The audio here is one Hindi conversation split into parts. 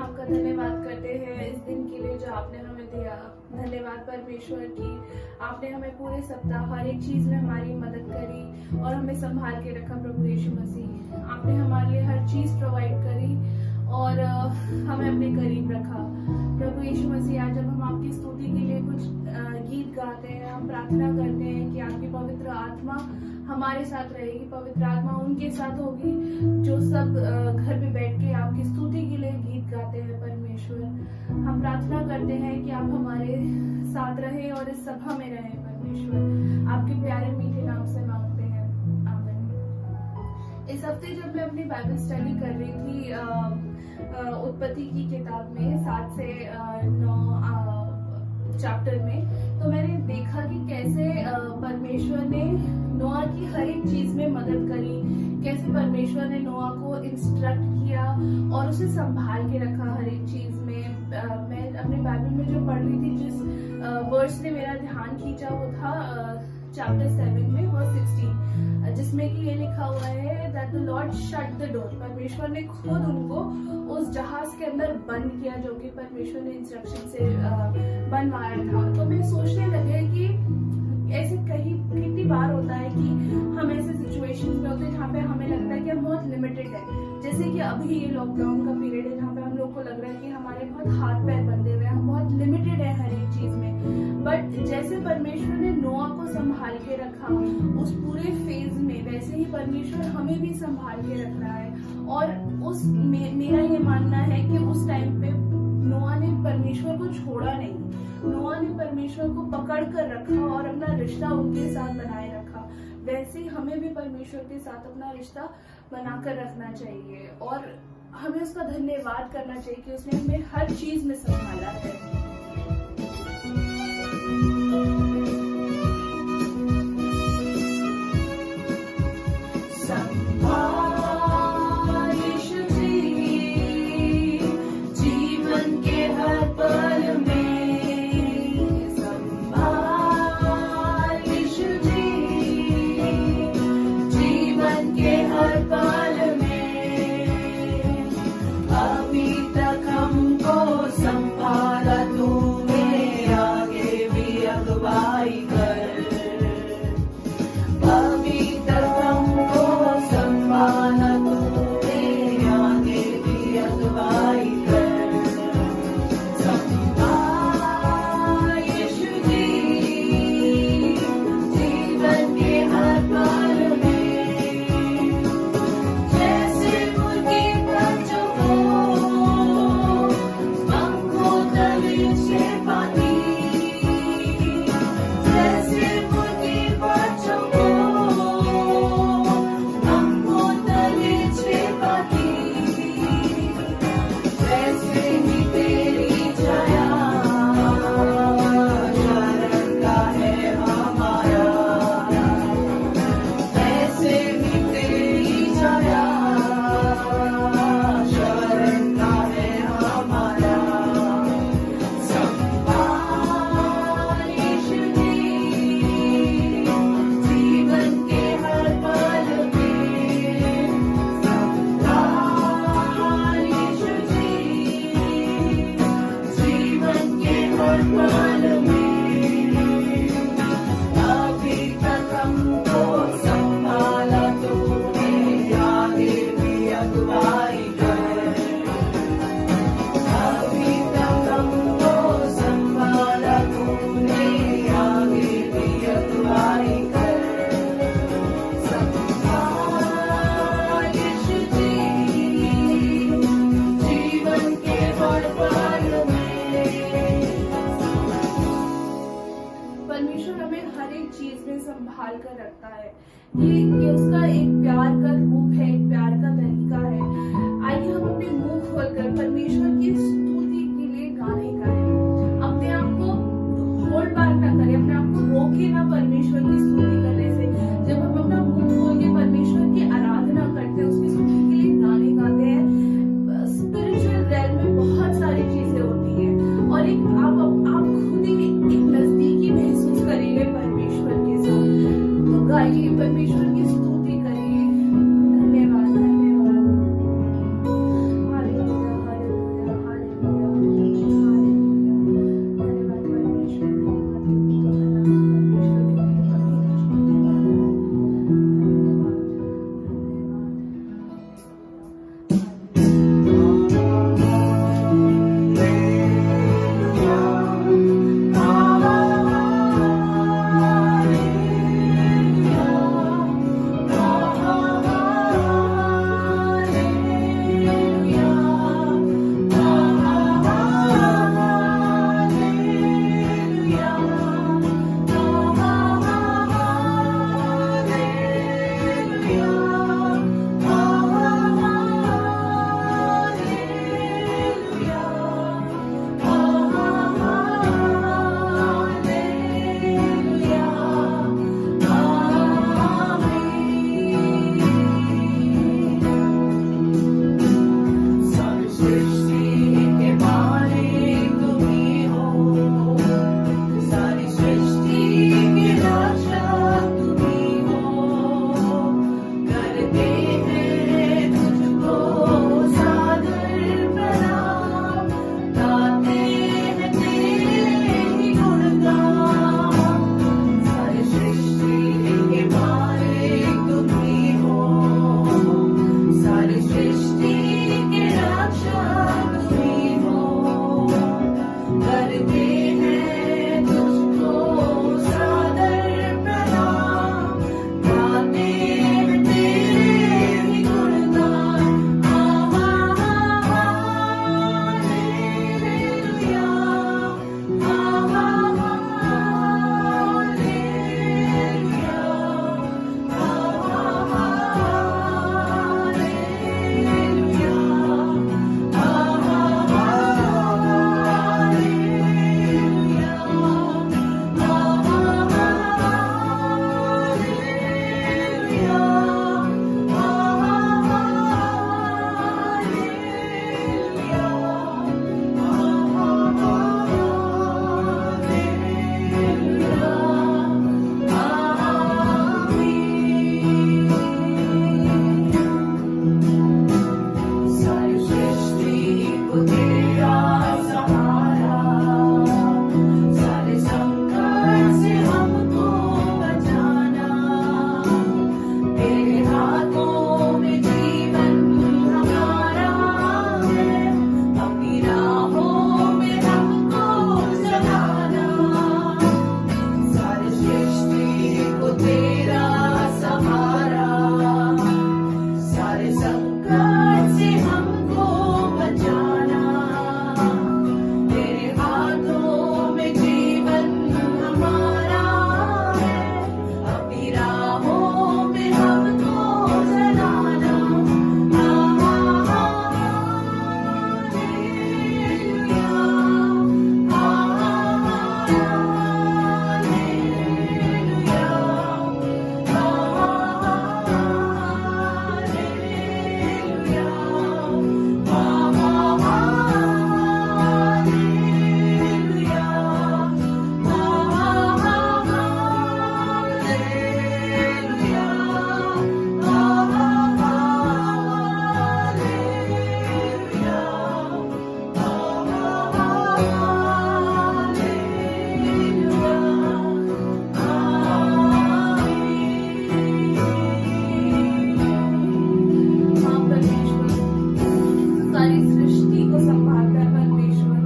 आपका धन्यवाद करते हैं इस दिन के लिए जो आपने हमें दिया। धन्यवाद परमेश्वर की आपने हमें पूरे सप्ताह हर एक चीज में हमारी मदद करी और हमें संभाल के रखा। प्रभु यीशु मसीह आपने हमारे लिए हर चीज प्रोवाइड करी और हमें अपने करीब रखा। प्रभु यीशु मसीह आज जब हम आपकी स्तुति के लिए कुछ गीत गाते हैं, हम प्रार्थना करते हैं कि आपकी पवित्र आत्मा हमारे साथ रहेगी, पवित्र आत्मा उनके साथ होगी जो सब घर पे बैठ के आपकी स्तुति के लिए गीत गाते हैं। परमेश्वर हम प्रार्थना करते हैं कि आप हमारे साथ रहे और इस सभा में रहे। परमेश्वर आपके प्यारे मीठे नाम से मांगते हैं, आमीन। इस हफ्ते जब मैं अपनी बाइबल स्टडी कर रही थी उत्पत्ति की किताब में 7 से 9 चैप्टर में, तो मैंने देखा कि कैसे परमेश्वर ने नोआ की हर एक चीज में मदद करी, कैसे परमेश्वर ने नोआ को इंस्ट्रक्ट किया और उसे संभाल के रखा हर एक चीज में। मैं अपने बाइबल में जो पढ़ रही थी, जिस वर्स ने मेरा ध्यान खींचा वो था चैप्टर 7 में वर्स 16, जिसमें कि ये लिखा हुआ है that the Lord shut the door. परमेश्वर ने खुद उनको उस जहाज के अंदर बंद किया जो कि परमेश्वर ने इंस्ट्रक्शन से बनवाया था। तो मैं सोचने लगे कि ऐसे कितनी बार होता है कि हम ऐसे सिचुएशंस में होते हैं जहाँ पे हमें लगता है कि हम बहुत लिमिटेड है। जैसे कि अभी ये लॉकडाउन का पीरियड है जहाँ पे हम लोग को लग रहा है कि हमारे बहुत हाथ पैर बंधे हुए हैं, हम बहुत लिमिटेड है हर एक चीज में। बट जैसे परमेश्वर ने नोआ को संभाल के रखा उस पूरे फेज में, वैसे ही परमेश्वर हमें भी संभाल के रख रहा है। और मेरा ये मानना है कि उस टाइम पे नोआ ने परमेश्वर को छोड़ा नहीं, नोआ ने परमेश्वर को पकड़ कर रखा और अपना रिश्ता उनके साथ बनाए रखा। वैसे ही हमें भी परमेश्वर के साथ अपना रिश्ता बनाकर रखना चाहिए और हमें उसका धन्यवाद करना चाहिए कि उसने हमें हर चीज में संभाला है। संभाल कर रखता है। ये उसका एक प्यार का रूप है, एक प्यार का तरीका है। आइए हम अपने मुंह खोलकर परमेश्वर की स्तुति के लिए गाने गाएं। अपने आप को होल्ड बैक ना करें, अपने आप को रोके ना परमेश्वर की स्तुति करने से। जब हम अपना मुंह खोल के परमेश्वर की आराधना करते हैं, उसकी स्तुति के लिए गाने गाते हैं, स्पिरिचुअल रेल में बहुत सारी चीजें होती हैं और एक आप खुद ही एक नजदीकी महसूस करेंगे परमेश्वर के साथ। तो गाइए, परमेश्वर की स्तुति करिए। धन्यवाद, धन्यवाद। हालेलुया, हालेलुया, करते हैं तुझको सादर प्रणाम, गाते हैं तेरे ही गुणगान। हालेलुया, सारी सृष्टि को तेरा सहारा, सारे संकट से हमको बचाना, तेरे हाथों में जीवन हमारा है, अपनी राहों में हमको चलाना। सारी सृष्टि को तेरा सहारा, सारे संकट से हमको बचाना, तेरे हाथों में जीवन हमारा है, अपनी राहों में हमको चलाना। हालेलुया, सारी सृष्टि को संभालता है परमेश्वर।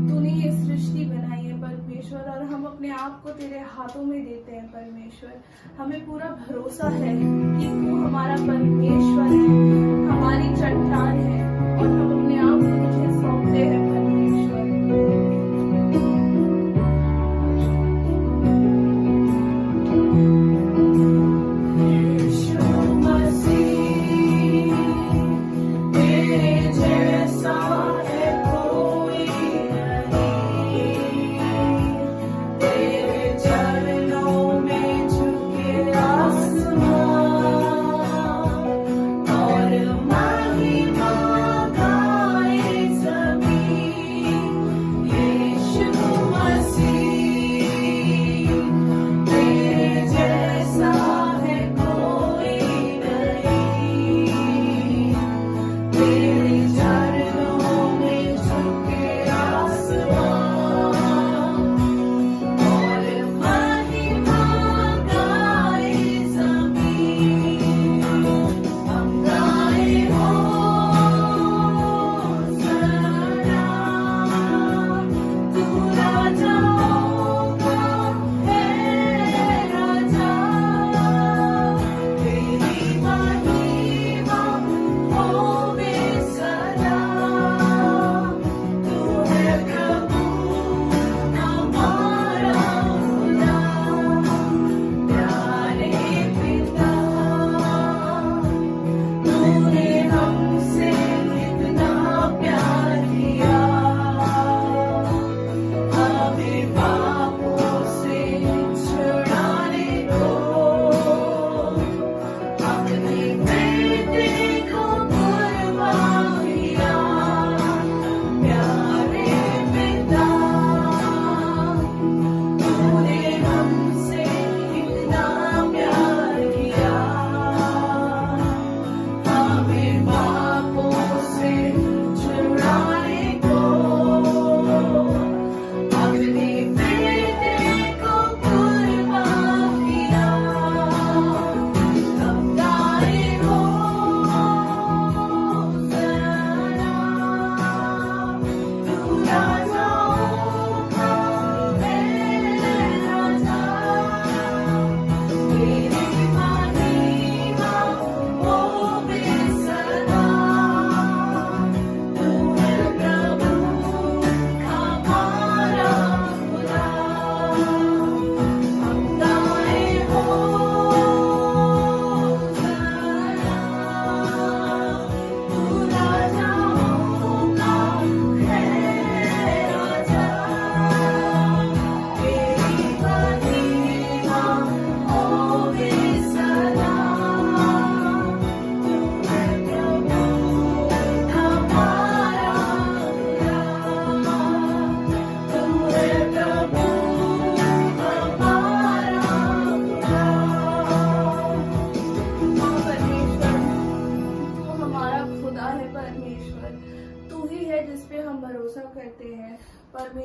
तूने ये सृष्टि बनाई है परमेश्वर, और हम अपने आप को तेरे हाथों में देते हैं परमेश्वर। हमें पूरा भरोसा है कि तू हमारा परमेश्वर है, हमारी चट्टान है, और हम अपने आप को तुझे सौंपते हैं परमेश्वर। यीशु मसीह, तेरे जैसा है कोई नहीं, तेरे चरणों में झुके आसमान, और महिमा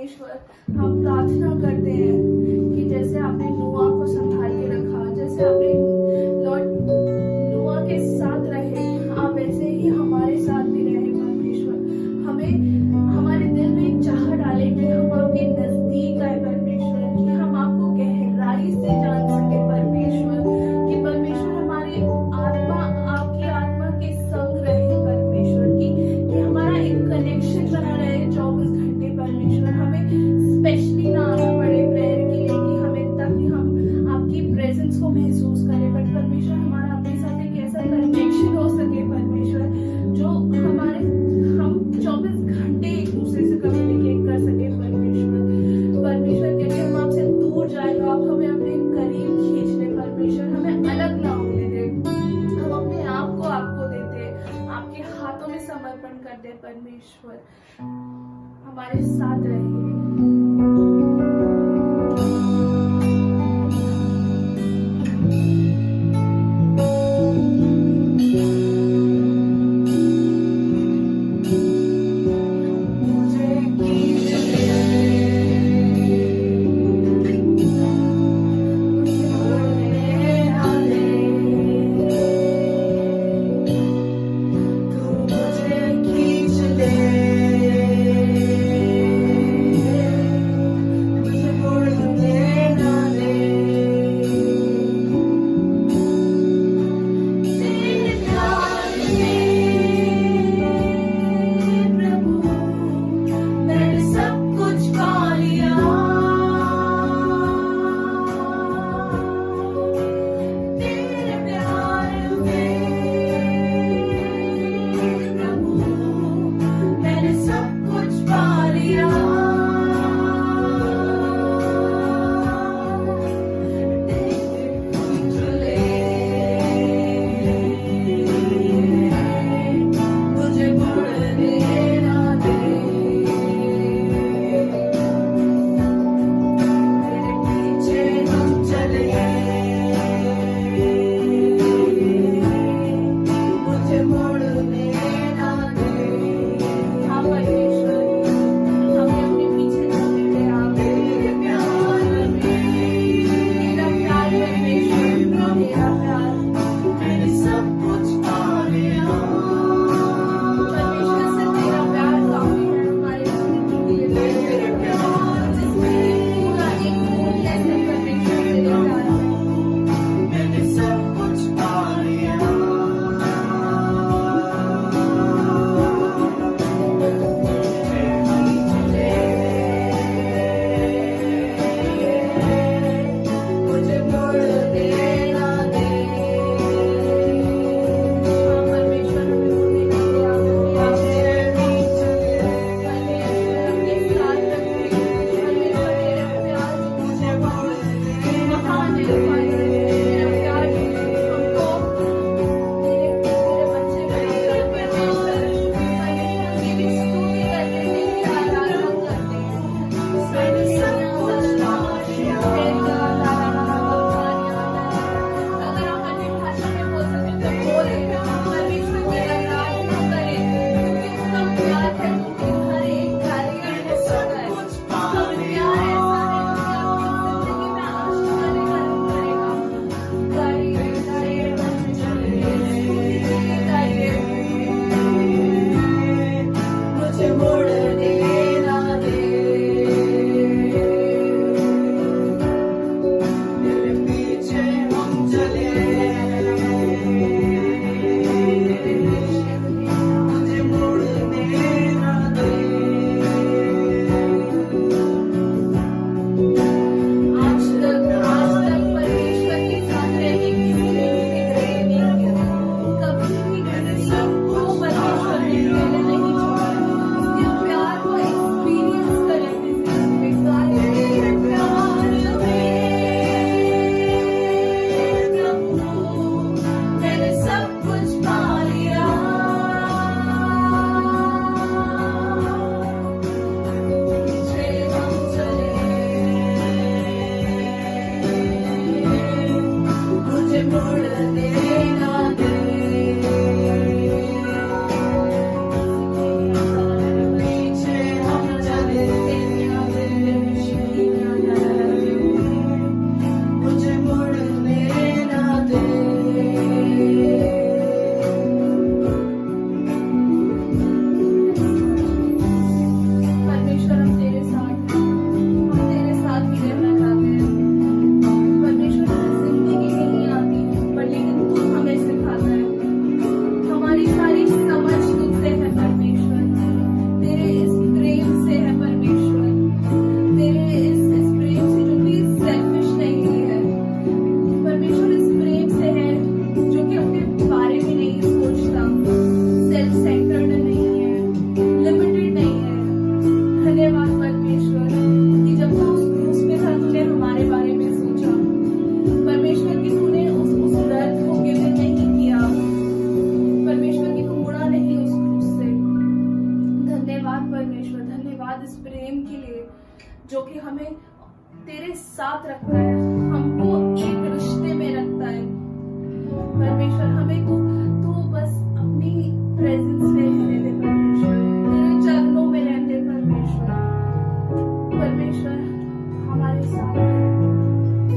परमेश्वर हम प्रार्थना करते हैं कि जैसे आपने नोआ को संभाल के रखा, जैसे आपने लॉर्ड नोआ के साथ रहे, आप वैसे ही हमारे साथ भी रहे परमेश्वर। हमें हमारे दिल में एक चाह डाले कि हम आपके नजदीक आए परमेश्वर, कि हम आपको गहराई से जान सके परमेश्वर, कि परमेश्वर हमारी आत्मा आपकी आत्मा के संग रहे परमेश्वर, कि हमारा एक कनेक्शन बना रहे 24 घंटे परमेश्वर। हमें स्पेशली ना आना पड़े प्रेयर के लिए कि हमें ताकि हम आपकी प्रेजेंस को महसूस करें, बट परमेश्वर हमारा अपने साथ एक ऐसा कनेक्शन हो सके परमेश्वर जो हम 24 घंटे एक दूसरे से कम्युनिकेट कर सके परमेश्वर। परमेश्वर कहते हम आपसे दूर जाए तो आप हमें अपने करीब खींच ले परमेश्वर, हमें अलग ना होने दे। हम अपने आप को आपको देते, आपके हाथों में समर्पण कर दे परमेश्वर, हमारे साथ रहिए। जो कि हमें तेरे साथ रखता है, हमको एक रिश्ते में रखता है। परमेश्वर हमें तू बस अपनी प्रेजेंस में रहने दे परमेश्वर, तेरे चरणों में रहने दे परमेश्वर। परमेश्वर हमारे साथ है,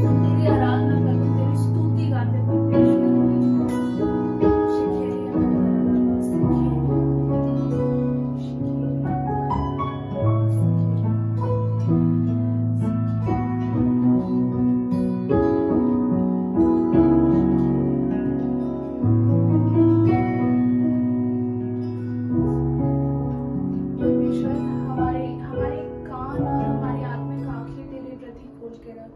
हम तेरी आराधना करते, तेरी स्तुति गाते परमेश्वर। परमेश्वर हमारे हमारे कान और हमारी आत्मिक आंखें तेरे प्रति खोल के रख।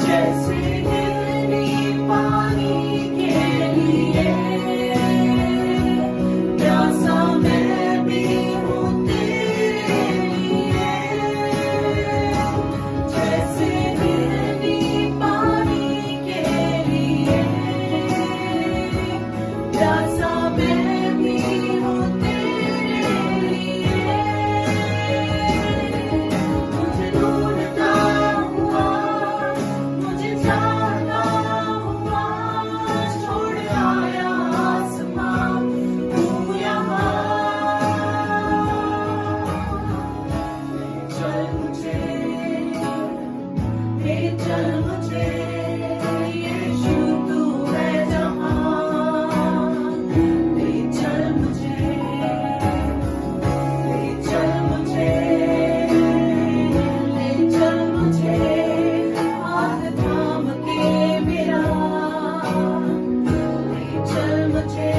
जैसे गिरनी पानी के लिए, प्यासा मैं भी हूँ तेरे लिए। जैसे गिरनी पानी के लिए, प्यासा मैं भी हूँ तेरे लिए। मुझे ढूंढता हुआ, मुझे जाना हुआ, छोड़ आया आसमां तू यहाँ। चल मुझे, ले चल मुझे, यीशु तू है जहाँ। ले चल मुझे, ले चल मुझे, ले चल मुझे, हाथ थाम के मेरा, ले चल मुझे।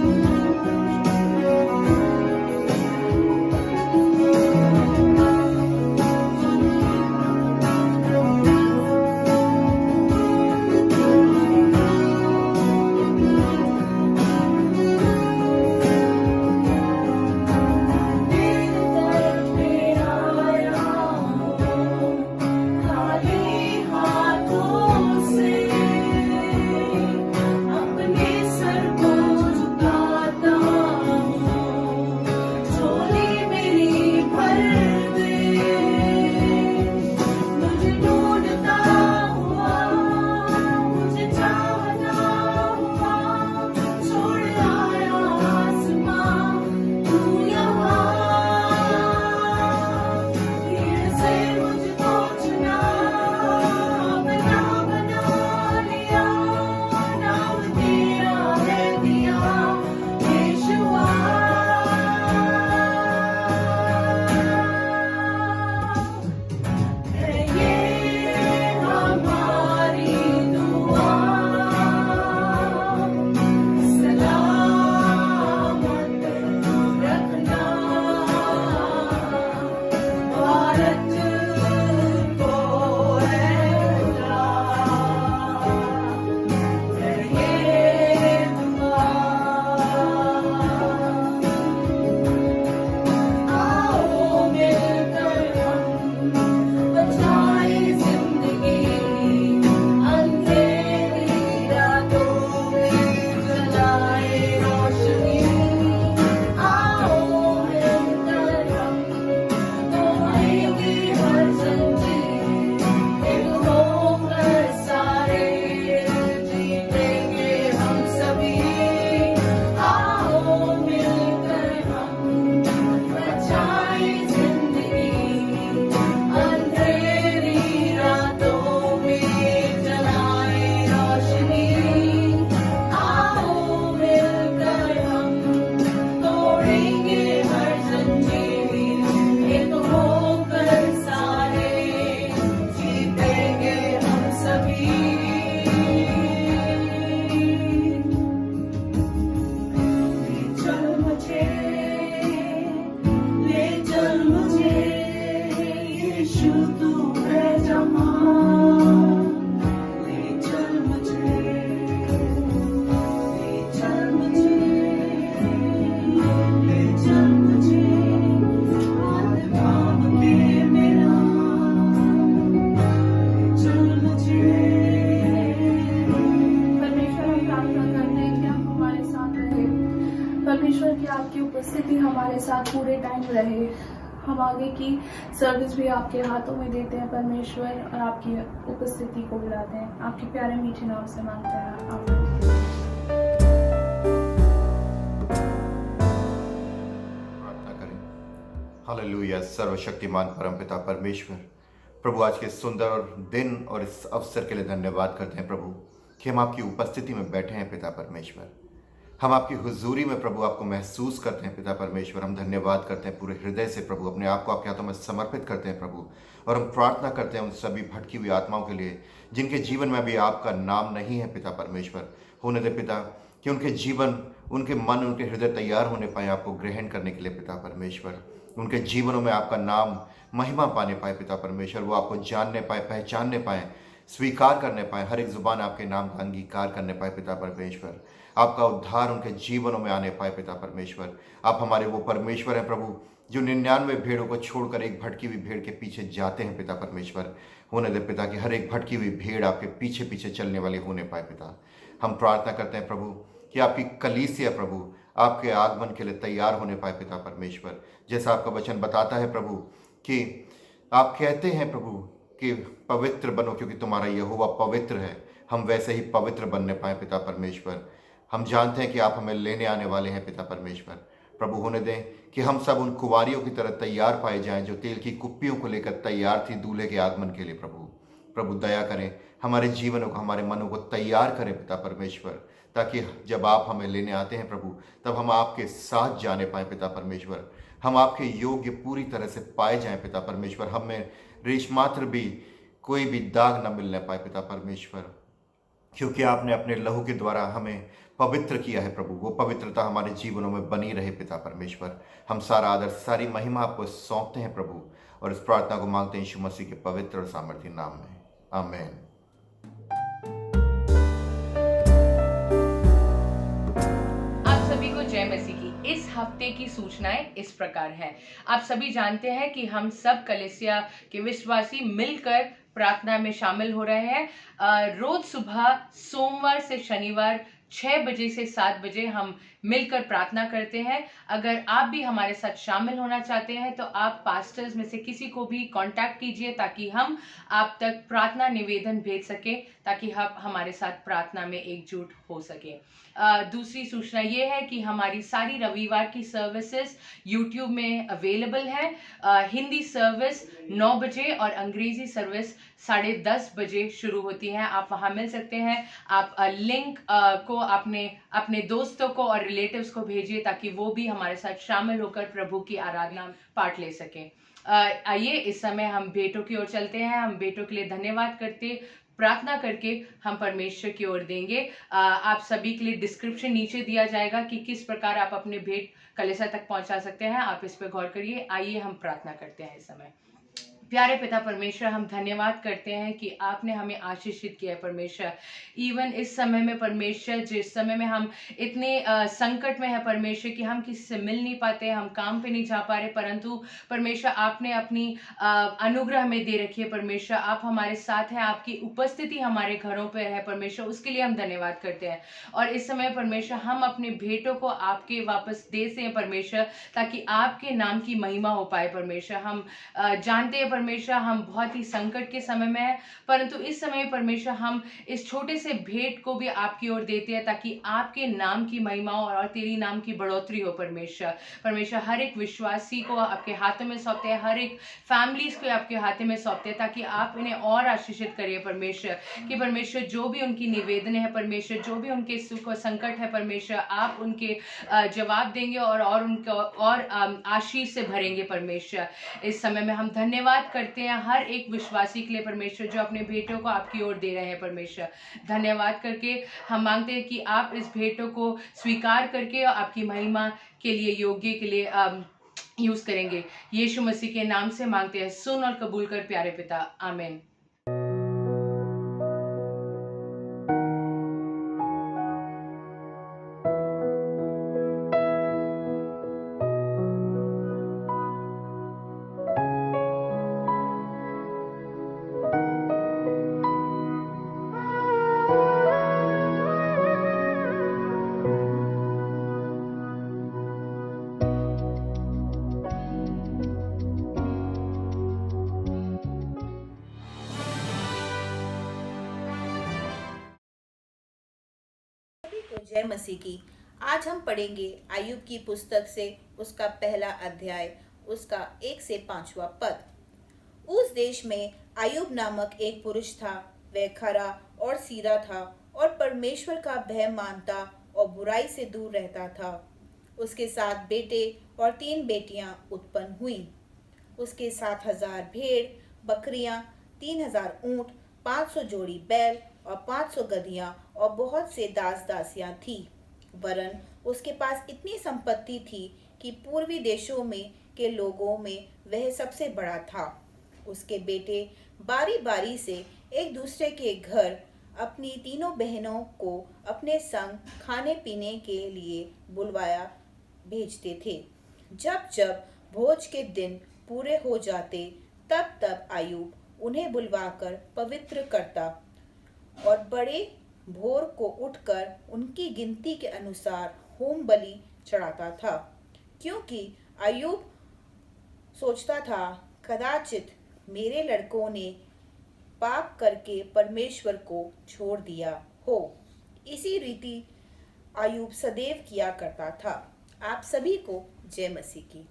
परमेश्वर परमेश्वर की आपकी उपस्थिति हमारे साथ पूरे टाइम रहे। हम आगे की सर्विस भी आपके हाथों में देते हैं परमेश्वर, और आपकी उपस्थिति को बुलाते हैं। आपके प्यारे मीठे नाम से मांगते हैं, आमीन। प्रार्थना करें। हालेलुया। सर्वशक्तिमान परमपिता परमेश्वर, प्रभु आज के सुंदर दिन और इस अवसर के लिए धन्यवाद करते हैं प्रभु कि हम आपकी उपस्थिति में बैठे हैं पिता परमेश्वर। हम आपकी हुजूरी में प्रभु आपको महसूस करते हैं पिता परमेश्वर। हम धन्यवाद करते हैं पूरे हृदय से प्रभु, अपने आप को आपके हाथों में समर्पित करते हैं प्रभु, और हम प्रार्थना करते हैं उन सभी भटकी हुई आत्माओं के लिए जिनके जीवन में अभी आपका नाम नहीं है पिता परमेश्वर। होने दे पिता कि उनके जीवन, उनके मन, उनके हृदय तैयार होने पाए आपको ग्रहण करने के लिए पिता परमेश्वर। उनके जीवनों में आपका नाम महिमा पाने पाए पिता परमेश्वर। वो आपको जानने पाए, पहचानने पाए, स्वीकार करने पाए, हर एक जुबान आपके नाम का अंगीकार करने पाए पिता परमेश्वर। आपका उद्धार उनके जीवनों में आने पाए पिता परमेश्वर। आप हमारे वो परमेश्वर हैं प्रभु जो 99 भेड़ों को छोड़कर एक भटकी हुई भेड़ के पीछे जाते हैं पिता परमेश्वर। होने दे पिता कि हर एक भटकी हुई भेड़ आपके पीछे पीछे चलने वाले होने पाए पिता। हम प्रार्थना करते हैं प्रभु कि आपकी कलीसिया प्रभु आपके आगमन के लिए तैयार होने पाए पिता परमेश्वर। जैसा आपका वचन बताता है प्रभु कि आप कहते हैं प्रभु कि पवित्र बनो क्योंकि तुम्हारा यहोवा पवित्र है। हम वैसे ही पवित्र बनने पाए पिता परमेश्वर। हम जानते हैं कि आप हमें लेने आने वाले हैं पिता परमेश्वर। प्रभु होने दें कि हम सब उन कुंवारियों की तरह तैयार पाए जाएं जो तेल की कुप्पियों को लेकर तैयार थी दूल्हे के आगमन के लिए। प्रभु दया करें, हमारे जीवनों को, हमारे मनों को तैयार करें पिता परमेश्वर, ताकि जब आप हमें लेने आते हैं प्रभु तब हम आपके साथ जाने पाए पिता परमेश्वर। हम आपके योग्य पूरी तरह से पाए जाएं पिता परमेश्वर। हमें रेशमात्र भी कोई भी दाग न मिलने पाए पिता परमेश्वर, क्योंकि आपने अपने लहू के द्वारा हमें पवित्र किया है प्रभु। वो पवित्रता हमारे जीवनों में बनी रहे पिता परमेश्वर। हम सारा आदर, सारी महिमा आपको सौंपते हैं प्रभु, और इस प्रार्थना को मांगते हैं यीशु मसीह के पवित्र और सामर्थी नाम में, आमीन। आप सभी को जय मसीह की। इस हफ्ते की सूचनाएं इस प्रकार हैं। आप सभी जानते हैं कि हम सब कलीसिया के विश्वासी मिलकर प्रार्थना में शामिल हो रहे हैं। रोज सुबह सोमवार से शनिवार 6 बजे से 7 बजे हम मिलकर प्रार्थना करते हैं। अगर आप भी हमारे साथ शामिल होना चाहते हैं तो आप पास्टर्स में से किसी को भी कांटेक्ट कीजिए ताकि हम आप तक प्रार्थना निवेदन भेज सकें, ताकि आप हमारे साथ प्रार्थना में एकजुट हो सके। दूसरी सूचना ये है कि हमारी सारी रविवार की सर्विसेज YouTube में अवेलेबल है। हिंदी सर्विस 9 बजे और अंग्रेजी सर्विस 10:30 बजे शुरू होती है। आप वहां मिल सकते हैं। आप लिंक को अपने दोस्तों को और रिलेटिव्स को भेजिए ताकि वो भी हमारे साथ शामिल होकर प्रभु की आराधना पाठ ले सकें। आइए इस समय हम भेंटों की ओर चलते हैं। हम भेंटों के लिए धन्यवाद करते, प्रार्थना करके हम परमेश्वर की ओर देंगे। आप सभी के लिए डिस्क्रिप्शन नीचे दिया जाएगा कि किस प्रकार आप अपने भेंट कलीसिया तक पहुंचा सकते हैं। आप इस पर गौर करिए। आइए हम प्रार्थना करते हैं इस समय। प्यारे पिता परमेश्वर, हम धन्यवाद करते हैं कि आपने हमें आशीषित किया है परमेश्वर। इवन इस समय में परमेश्वर, जिस समय में हम इतने संकट में है परमेश्वर कि हम किसी से मिल नहीं पाते, हम काम पे नहीं जा पा रहे, परंतु परमेश्वर आपने अपनी अनुग्रह में दे रखी है परमेश्वर। आप हमारे साथ हैं, आपकी उपस्थिति हमारे घरों पर है परमेश्वर, उसके लिए हम धन्यवाद करते हैं। और इस समय परमेश्वर हम अपने भेंटों को आपके वापस दे सकें परमेश्वर, ताकि आपके नाम की महिमा हो पाए परमेश्वर। हम जानते हैं परमेश्वर हम बहुत ही संकट के समय में है, परंतु इस समय परमेश्वर हम इस छोटे से भेंट को भी आपकी ओर देते हैं ताकि आपके नाम की महिमा और तेरी नाम की बढ़ोतरी हो परमेश्वर। परमेश्वर हर एक विश्वासी को आपके हाथों में सौंपते हैं, हर एक फैमिलीज को आपके हाथों में सौंपते हैं, ताकि आप इन्हें और आशीषित करिए परमेश्वर। कि परमेश्वर जो भी उनकी निवेदन है परमेश्वर, जो भी उनके सुख और संकट है परमेश्वर, आप उनके जवाब देंगे और उनको और आशीष से भरेंगे परमेश्वर। इस समय में हम धन्यवाद करते हैं हर एक विश्वासी के लिए परमेश्वर जो अपने भेंटों को आपकी ओर दे रहे हैं परमेश्वर। धन्यवाद करके हम मांगते हैं कि आप इस भेंटों को स्वीकार करके आपकी महिमा के लिए, योग्य के लिए यूज करेंगे। यीशु मसीह के नाम से मांगते हैं, सुन और कबूल कर प्यारे पिता, आमीन। जय मसीह की। आज हम पढ़ेंगे आयुब की पुस्तक से उसका पहला अध्याय, उसका 1 से 5वां पद। उस देश में आयुब नामक एक पुरुष था। वह खरा और सीधा था और परमेश्वर का भय मानता और बुराई से दूर रहता था। उसके 7 बेटे और 3 बेटियां उत्पन्न हुईं। उसके 7,000 भेड़ बकरियां, 3,000 ऊंट, 500 जोड़ी बैल और 500 गधियां और बहुत से दास दासियां थी। वरन उसके पास इतनी संपत्ति थी कि पूर्वी देशों में के लोगों में वह सबसे बड़ा था। उसके बेटे बारी बारी से एक दूसरे के घर अपनी तीनों बहनों को अपने संग खाने पीने के लिए बुलवाया भेजते थे। जब जब भोज के दिन पूरे हो जाते तब तब आयुब उन्हें बुलवाकर पवित्र करता और बड़े भोर को उठकर उनकी गिनती के अनुसार होम बलि चढ़ाता था, क्योंकि आयुब सोचता था कदाचित मेरे लड़कों ने पाप करके परमेश्वर को छोड़ दिया हो। इसी रीति आयुब सदैव किया करता था। आप सभी को जय मसीह की।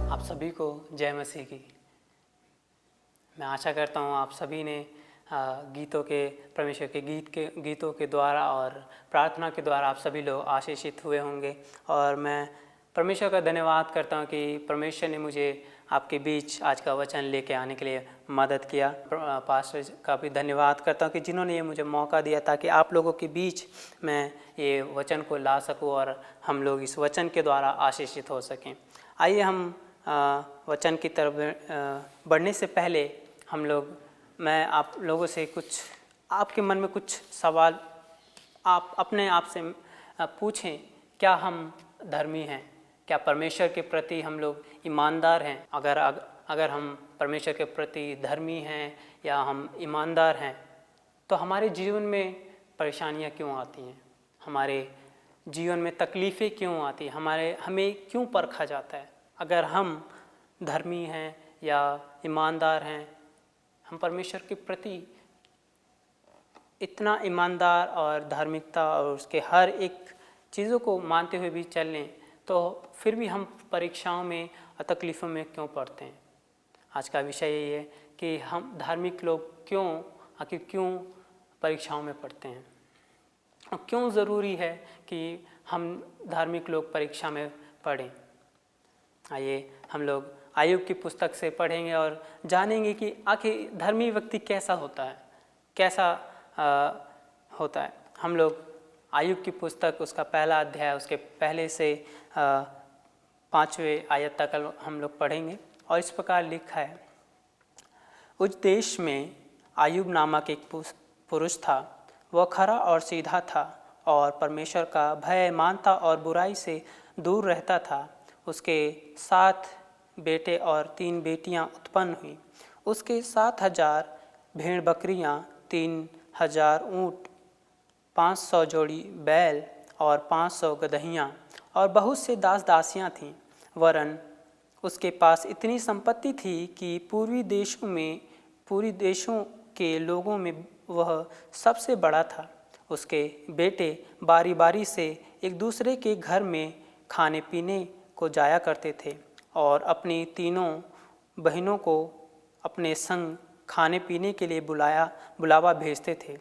आप सभी को जय मसीह की। मैं आशा करता हूँ आप सभी ने गीतों के परमेश्वर के गीतों के द्वारा और प्रार्थना के द्वारा आप सभी लोग आशीषित हुए होंगे। और मैं परमेश्वर का धन्यवाद करता हूँ कि परमेश्वर ने मुझे आपके बीच आज का वचन लेके आने के लिए मदद किया। पास्टर का भी धन्यवाद करता हूँ कि जिन्होंने ये मुझे मौका दिया ताकि आप लोगों के बीच मैं ये वचन को ला सकूँ और हम लोग इस वचन के द्वारा आशीषित हो सकें। आइए हम वचन की तरफ बढ़ने से पहले मैं आप लोगों से कुछ आपके मन में कुछ सवाल आप अपने आप से पूछें। क्या हम धर्मी हैं? क्या परमेश्वर के प्रति हम लोग ईमानदार हैं? अगर हम परमेश्वर के प्रति धर्मी हैं या हम ईमानदार हैं तो हमारे जीवन में परेशानियां क्यों आती हैं? हमारे जीवन में तकलीफ़ें क्यों आती हैं? हमें क्यों परखा जाता है? अगर हम धर्मी हैं या ईमानदार हैं, हम परमेश्वर के प्रति इतना ईमानदार और धार्मिकता और उसके हर एक चीज़ों को मानते हुए भी चल लें तो फिर भी हम परीक्षाओं में और तकलीफ़ों में क्यों पड़ते हैं? आज का विषय यही है कि हम धार्मिक लोग क्यों परीक्षाओं में पड़ते हैं और क्यों ज़रूरी है कि हम धार्मिक लोग परीक्षा में पढ़ें। आइए हम लोग आयुब की पुस्तक से पढ़ेंगे और जानेंगे कि आखिर धर्मी व्यक्ति कैसा होता है। हम लोग आयुब की पुस्तक उसका पहला अध्याय उसके पहले से 5वें आयत तक हम लोग पढ़ेंगे और इस प्रकार लिखा है। उस देश में आयुब नामक एक पुरुष था। वह खरा और सीधा था और परमेश्वर का भय मानता और बुराई से दूर रहता था। उसके 7 बेटे और 3 बेटियां उत्पन्न हुई। उसके 7,000 भेड़ बकरियां, 3,000 ऊँट, 500 जोड़ी बैल और 500 गदहियां और बहुत से दास दासियां थीं। वरन उसके पास इतनी संपत्ति थी कि पूर्वी देशों के लोगों में वह सबसे बड़ा था। उसके बेटे बारी बारी से एक दूसरे के घर में खाने पीने को जाया करते थे और अपनी तीनों बहनों को अपने संग खाने पीने के लिए बुलावा भेजते थे।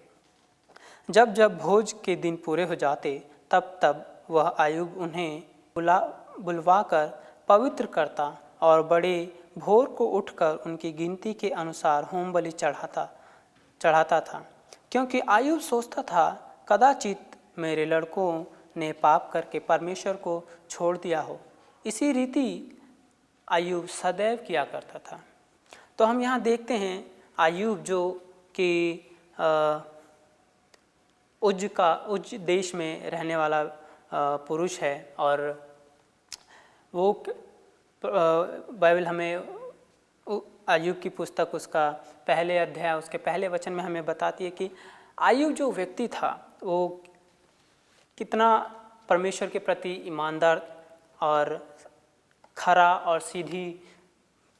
जब जब भोज के दिन पूरे हो जाते तब तब वह आयुब उन्हें बुलवाकर पवित्र करता और बड़े भोर को उठकर उनकी गिनती के अनुसार होम बलि चढ़ाता था, क्योंकि आयुब सोचता था कदाचित मेरे लड़कों ने पाप करके परमेश्वर को छोड़ दिया हो। इसी रीति आयुब सदैव किया करता था। तो हम यहाँ देखते हैं आयुब जो कि उज देश में रहने वाला पुरुष है और वो बाइबल हमें आयुब की पुस्तक उसका पहले अध्याय उसके पहले वचन में हमें बताती है कि आयुब जो व्यक्ति था वो कितना परमेश्वर के प्रति ईमानदार और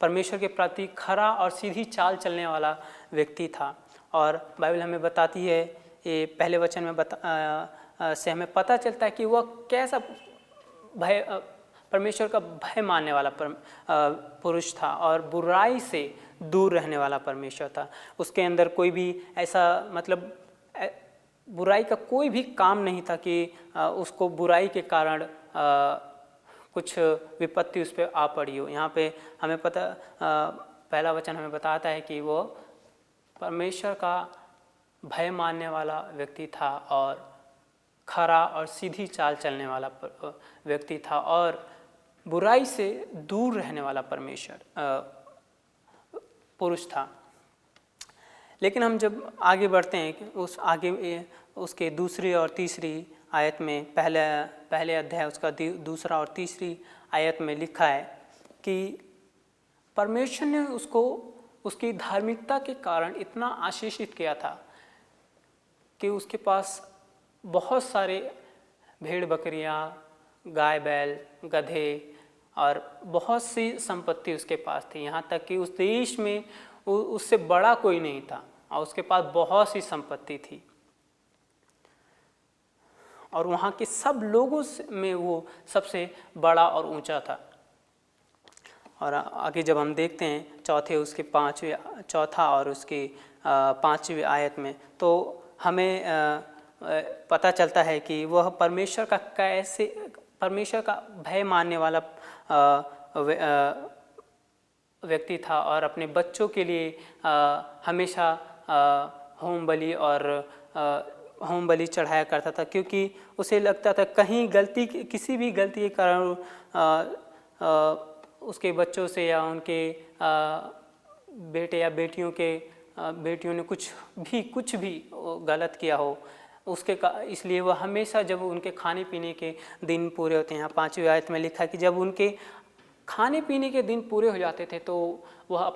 परमेश्वर के प्रति खरा और सीधी चाल चलने वाला व्यक्ति था। और बाइबल हमें बताती है, ये पहले वचन में से हमें पता चलता है कि वह कैसा भय परमेश्वर का भय मानने वाला पुरुष था और बुराई से दूर रहने वाला परमेश्वर था। उसके अंदर कोई भी ऐसा मतलब बुराई का कोई भी काम नहीं था कि उसको बुराई के कारण कुछ विपत्ति उस पर आ पड़ी हो। यहाँ पे हमें पहला वचन हमें बताता है कि वो परमेश्वर का भय मानने वाला व्यक्ति था और खरा और सीधी चाल चलने वाला व्यक्ति था और बुराई से दूर रहने वाला पुरुष था। लेकिन हम जब आगे बढ़ते हैं कि उसके दूसरी और तीसरी आयत में, पहले अध्याय उसका दूसरा और तीसरी आयत में लिखा है कि परमेश्वर ने उसको उसकी धार्मिकता के कारण इतना आशीषित किया था कि उसके पास बहुत सारे भेड़ बकरियां, गाय बैल, गधे और बहुत सी संपत्ति उसके पास थी। यहाँ तक कि उस देश में उससे बड़ा कोई नहीं था और उसके पास बहुत सी संपत्ति थी और वहाँ के सब लोगों में वो सबसे बड़ा और ऊंचा था। और आगे जब हम देखते हैं चौथा और उसकी 5वीं आयत में, तो हमें पता चलता है कि वह परमेश्वर का भय मानने वाला व्यक्ति था और अपने बच्चों के लिए हमेशा होम बलि चढ़ाया करता था, क्योंकि उसे लगता था कहीं किसी भी गलती के कारण उसके बच्चों से या उनके बेटे या बेटियों ने कुछ भी गलत किया हो इसलिए वह हमेशा जब उनके खाने पीने के दिन पूरे होते हैं, 5वीं आयत में लिखा है कि जब उनके खाने पीने के दिन पूरे हो जाते थे तो वह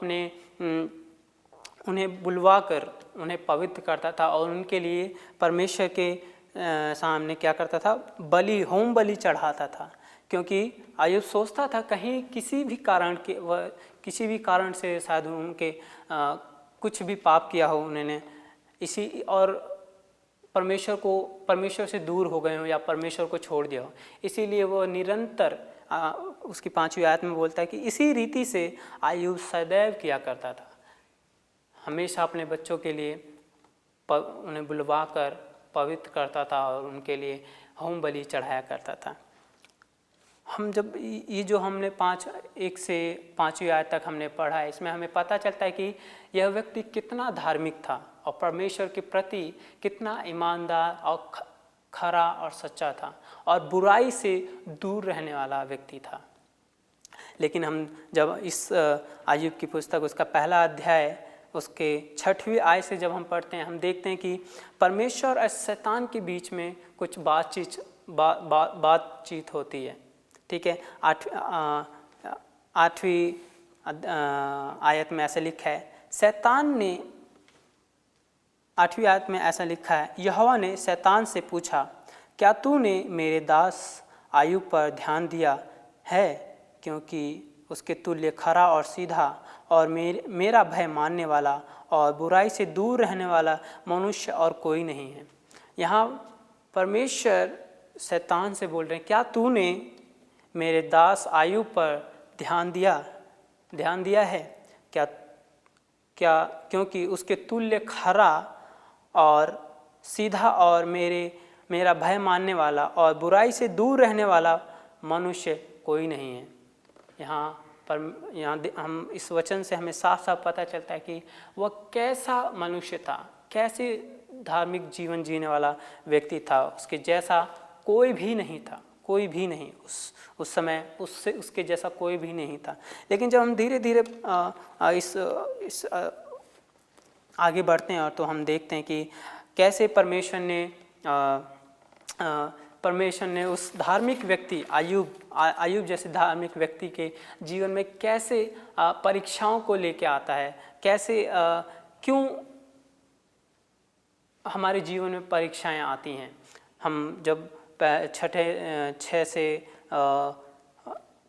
उन्हें बुलवा कर उन्हें पवित्र करता था और उनके लिए परमेश्वर के सामने क्या करता था, होम बलि चढ़ाता था। क्योंकि आयुब सोचता था कहीं किसी भी कारण से शायद उनके कुछ भी पाप किया हो उन्होंने, और परमेश्वर से दूर हो गए हो या परमेश्वर को छोड़ दिया हो। इसीलिए वो निरंतर उसकी 5वीं आयत में बोलता है कि इसी रीति से आयुब सदैव किया करता था, हमेशा अपने बच्चों के लिए उन्हें बुलवा कर पवित्र करता था और उनके लिए होम बलि चढ़ाया करता था। हम जब ये जो हमने 1 से 5वीं आयत तक हमने पढ़ा है, इसमें हमें पता चलता है कि यह व्यक्ति कितना धार्मिक था और परमेश्वर के प्रति कितना ईमानदार और खरा और सच्चा था और बुराई से दूर रहने वाला व्यक्ति था। लेकिन हम जब इस आयुब की पुस्तक उसका पहला अध्याय उसके 6वीं आयत से जब हम पढ़ते हैं, हम देखते हैं कि परमेश्वर और शैतान के बीच में कुछ बातचीत होती है। ठीक है, 8वीं आयत में ऐसा लिखा है, शैतान ने 8वीं आयत में ऐसा लिखा है, यहोवा ने शैतान से पूछा, क्या तूने मेरे दास आयुब पर ध्यान दिया है, क्योंकि उसके तुल्य खरा और सीधा और मेरा भय मानने वाला और बुराई से दूर रहने वाला मनुष्य और कोई नहीं है। यहाँ परमेश्वर शैतान से बोल रहे हैं, क्या तूने मेरे दास आयुब पर ध्यान दिया है क्या क्योंकि उसके तुल्य खरा और सीधा और मेरा भय मानने वाला और बुराई से दूर रहने वाला मनुष्य कोई नहीं है। यहाँ हम इस वचन से हमें साफ साफ पता चलता है कि वह कैसा मनुष्य था, कैसे धार्मिक जीवन जीने वाला व्यक्ति था। उसके जैसा कोई भी नहीं था, कोई भी नहीं, उस समय उसके जैसा कोई भी नहीं था। लेकिन जब हम धीरे धीरे इस आगे बढ़ते हैं और तो हम देखते हैं कि कैसे परमेश्वर ने उस धार्मिक व्यक्ति आयुब जैसे धार्मिक व्यक्ति के जीवन में कैसे परीक्षाओं को लेके आता है, कैसे क्यों हमारे जीवन में परीक्षाएं आती हैं। हम जब 6 से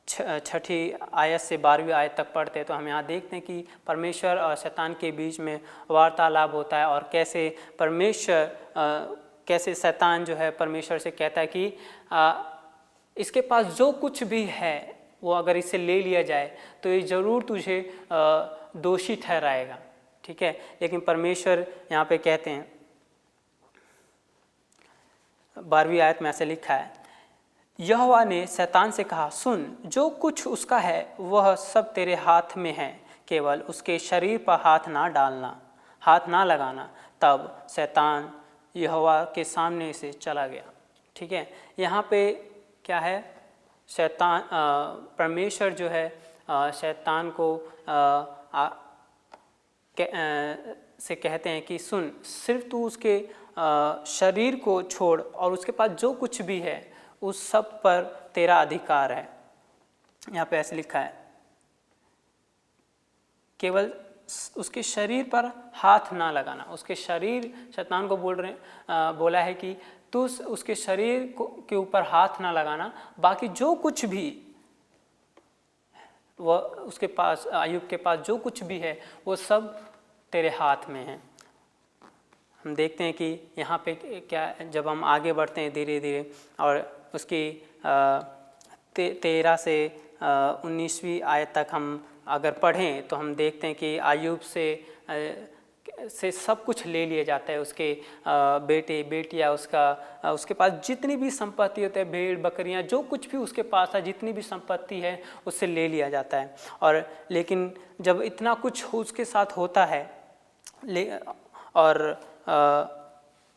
छठी आयत से 12वीं आयत तक पढ़ते हैं तो हम यहाँ देखते हैं कि परमेश्वर और शैतान के बीच में वार्तालाप होता है और कैसे शैतान जो है परमेश्वर से कहता है कि इसके पास जो कुछ भी है वो अगर इसे ले लिया जाए तो ये ज़रूर तुझे दोषी ठहराएगा, ठीक है। लेकिन परमेश्वर यहाँ पे कहते हैं 12वीं आयत में ऐसे लिखा है, यहोवा ने शैतान से कहा, सुन, जो कुछ उसका है वह सब तेरे हाथ में है, केवल उसके शरीर पर हाथ ना लगाना। तब शैतान यहोवा के सामने से चला गया, ठीक है। यहाँ पे क्या है, शैतान परमेश्वर जो है शैतान को से कहते हैं कि सुन, सिर्फ तू उसके शरीर को छोड़ और उसके पास जो कुछ भी है उस सब पर तेरा अधिकार है। यहाँ पे ऐसे लिखा है, केवल उसके शरीर पर हाथ ना लगाना। उसके शरीर, शैतान को बोला है कि तू उसके शरीर के ऊपर हाथ ना लगाना, बाकी जो कुछ भी वह उसके पास, अय्यूब के पास जो कुछ भी है वो सब तेरे हाथ में है। हम देखते हैं कि यहाँ पे क्या, जब हम आगे बढ़ते हैं धीरे धीरे और उसकी 13 से 19वीं आयत तक हम अगर पढ़ें तो हम देखते हैं कि अय्यूब से सब कुछ ले लिया जाता है। उसके बेटे बेटियाँ, उसके पास जितनी भी संपत्ति होती है, भेड़ बकरियाँ, जो कुछ भी उसके पास है, जितनी भी संपत्ति है उससे ले लिया जाता है। और लेकिन जब इतना कुछ उसके साथ होता है और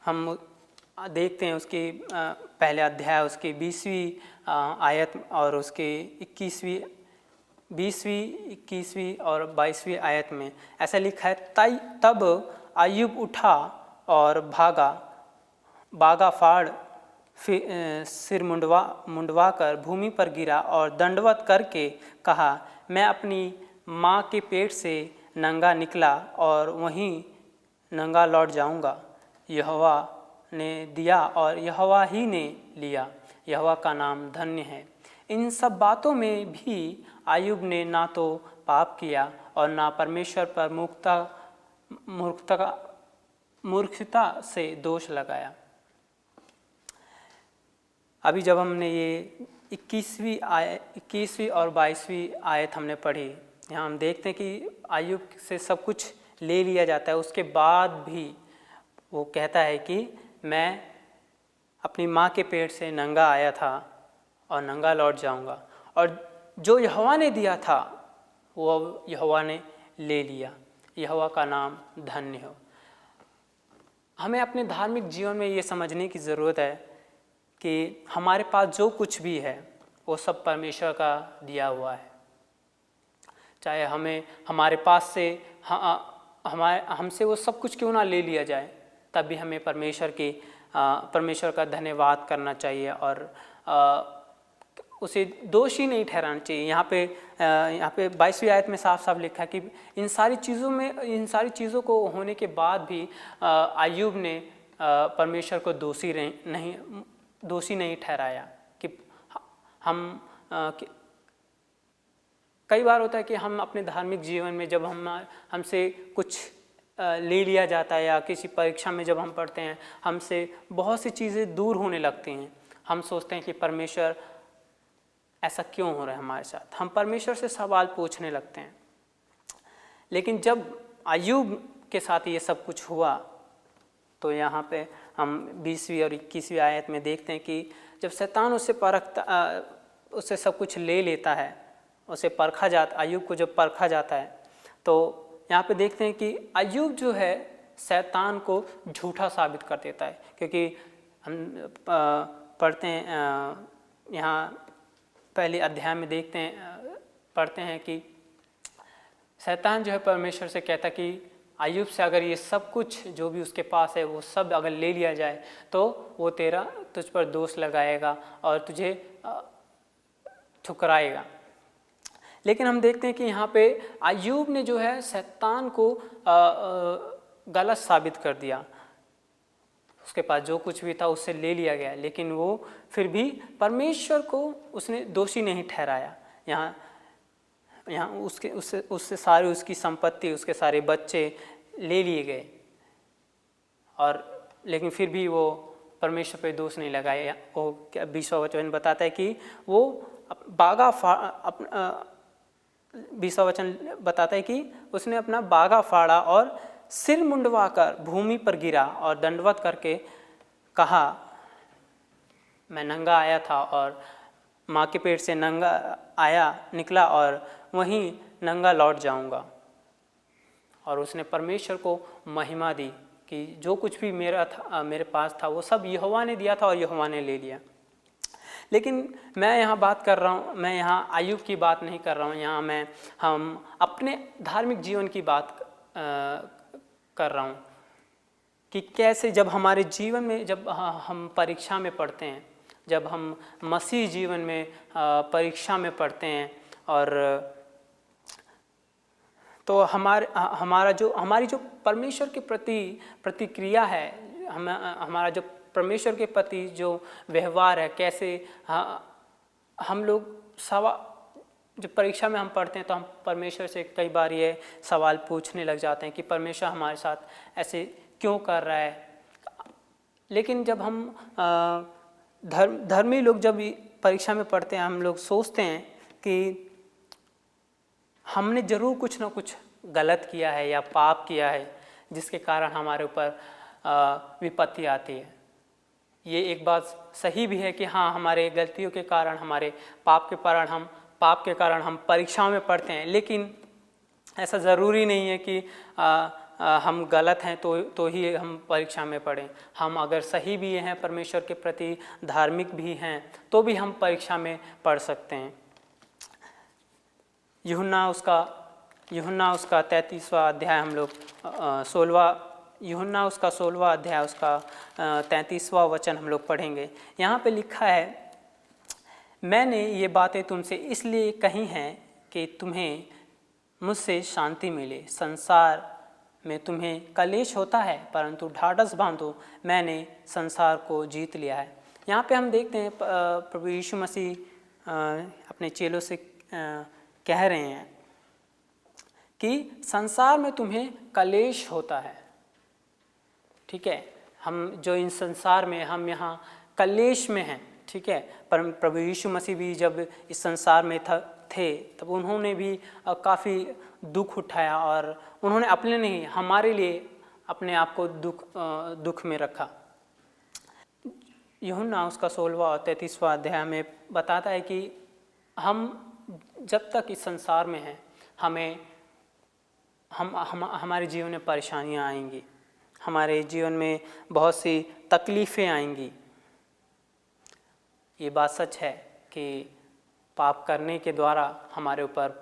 हम देखते हैं उसकी पहले अध्याय उसकी 20वीं आयत और उसके 20वीं, 21वीं और 22वीं आयत में ऐसा लिखा है, तब अय्यूब उठा और बागा फाड़ सिर मुंडवा कर भूमि पर गिरा और दंडवत करके कहा, मैं अपनी माँ के पेट से नंगा निकला और वहीं नंगा लौट जाऊंगा। यहोवा ने दिया और यहोवा ही ने लिया, यहोवा का नाम धन्य है। इन सब बातों में भी अय्यूब ने ना तो पाप किया और ना परमेश्वर पर मूर्खता से दोष लगाया। अभी जब हमने ये 21वीं और 22वीं आयत हमने पढ़ी, यहाँ हम देखते हैं कि अय्यूब से सब कुछ ले लिया जाता है, उसके बाद भी वो कहता है कि मैं अपनी माँ के पेट से नंगा आया था और नंगा लौट जाऊंगा, और जो यहोवा ने दिया था वो यहोवा ने ले लिया। यहोवा का नाम धन्य हो। हमें अपने धार्मिक जीवन में ये समझने की ज़रूरत है कि हमारे पास जो कुछ भी है वो सब परमेश्वर का दिया हुआ है। चाहे हमारे पास से हमसे वो सब कुछ क्यों ना ले लिया जाए, तब भी हमें परमेश्वर का धन्यवाद करना चाहिए और उसे दोषी नहीं ठहराना चाहिए। यहाँ पे 22वीं आयत में साफ साफ लिखा है कि इन सारी चीज़ों को होने के बाद भी अय्यूब ने परमेश्वर को दोषी नहीं ठहराया। कि कई बार होता है कि हम अपने धार्मिक जीवन में जब हमसे कुछ ले लिया जाता है या किसी परीक्षा में जब हम पढ़ते हैं, हमसे बहुत सी चीज़ें दूर होने लगती हैं। हम सोचते हैं कि परमेश्वर ऐसा क्यों हो रहा है हमारे साथ, हम परमेश्वर से सवाल पूछने लगते हैं। लेकिन जब अय्यूब के साथ ये सब कुछ हुआ तो यहाँ पे हम 20वीं और 21वीं आयत में देखते हैं कि जब शैतान उससे सब कुछ ले लेता है, अय्यूब को जब परखा जाता है, तो यहाँ पे देखते हैं कि अय्यूब जो है शैतान को झूठा साबित कर देता है। क्योंकि हम पढ़ते हैं यहाँ पहले अध्याय में पढ़ते हैं कि शैतान जो है परमेश्वर से कहता कि अय्यूब से अगर ये सब कुछ जो भी उसके पास है वो सब अगर ले लिया जाए तो वो तुझ पर दोष लगाएगा और तुझे ठुकराएगा। लेकिन हम देखते हैं कि यहाँ पे अय्यूब ने जो है शैतान को गलत साबित कर दिया। उसके पास जो कुछ भी था उससे ले लिया गया, लेकिन वो फिर भी परमेश्वर को उसने दोषी नहीं ठहराया। यहाँ उससे सारी उसकी संपत्ति, उसके सारे बच्चे ले लिए गए, और लेकिन फिर भी वो परमेश्वर पे दोष नहीं लगाया। वो 20वां वचन बताता है कि वो 20वां वचन बताता है कि उसने अपना बागा फाड़ा और सिर मुंडवाकर भूमि पर गिरा और दंडवत करके कहा, मैं नंगा आया था और माँ के पेट से नंगा निकला और वहीं नंगा लौट जाऊंगा। और उसने परमेश्वर को महिमा दी कि जो कुछ भी मेरे पास था वो सब यहोवा ने दिया था और यहोवा ने ले लिया। लेकिन मैं यहाँ बात कर रहा हूँ, मैं यहाँ आयुब की बात नहीं कर रहा हूँ, यहाँ हम अपने धार्मिक जीवन की बात कर रहा हूँ कि कैसे जब हमारे जीवन में जब हम परीक्षा में पढ़ते हैं, जब हम मसीह जीवन में परीक्षा में पढ़ते हैं, और तो हमारी जो परमेश्वर के प्रति प्रतिक्रिया है, हमारा जो परमेश्वर के प्रति जो व्यवहार है, कैसे हम लोग जब परीक्षा में हम पढ़ते हैं तो हम परमेश्वर से कई बार ये सवाल पूछने लग जाते हैं कि परमेश्वर हमारे साथ ऐसे क्यों कर रहा है। लेकिन जब हम धर्मी लोग जब परीक्षा में पढ़ते हैं, हम लोग सोचते हैं कि हमने ज़रूर कुछ ना कुछ गलत किया है या पाप किया है जिसके कारण हमारे ऊपर विपत्ति आती है। ये एक बात सही भी है कि हाँ, हमारे गलतियों के कारण, हमारे पाप के कारण हम परीक्षाओं में पढ़ते हैं, लेकिन ऐसा ज़रूरी नहीं है कि हम गलत हैं तो ही हम परीक्षा में पढ़ें। हम अगर सही भी हैं, परमेश्वर के प्रति धार्मिक भी हैं, तो भी हम परीक्षा में पढ़ सकते हैं। यूहन्ना उसका 33वां अध्याय हम लोग 16वां अध्याय उसका 33वां वचन हम लोग पढ़ेंगे। यहाँ पे लिखा है, मैंने ये बातें तुमसे इसलिए कही हैं कि तुम्हें मुझसे शांति मिले। संसार में तुम्हें कलेश होता है, परंतु ढाढ़स बांधो, मैंने संसार को जीत लिया है। यहाँ पे हम देखते हैं प्रभु यीशु मसीह अपने चेलों से कह रहे हैं कि संसार में तुम्हें कलेश होता है। ठीक है, हम जो इन संसार में, हम यहाँ कलेश में हैं। ठीक है, पर प्रभु यीशु मसीह भी जब इस संसार में थे तब उन्होंने भी काफ़ी दुख उठाया, और उन्होंने अपने नहीं, हमारे लिए अपने आप को दुख में रखा। यूहन्ना उसका 16वां और 33वां अध्याय में बताता है कि हम जब तक इस संसार में हैं, हमारे जीवन में परेशानियां आएंगी, हमारे जीवन में बहुत सी तकलीफ़ें आएंगी। ये बात सच है कि पाप करने के द्वारा हमारे ऊपर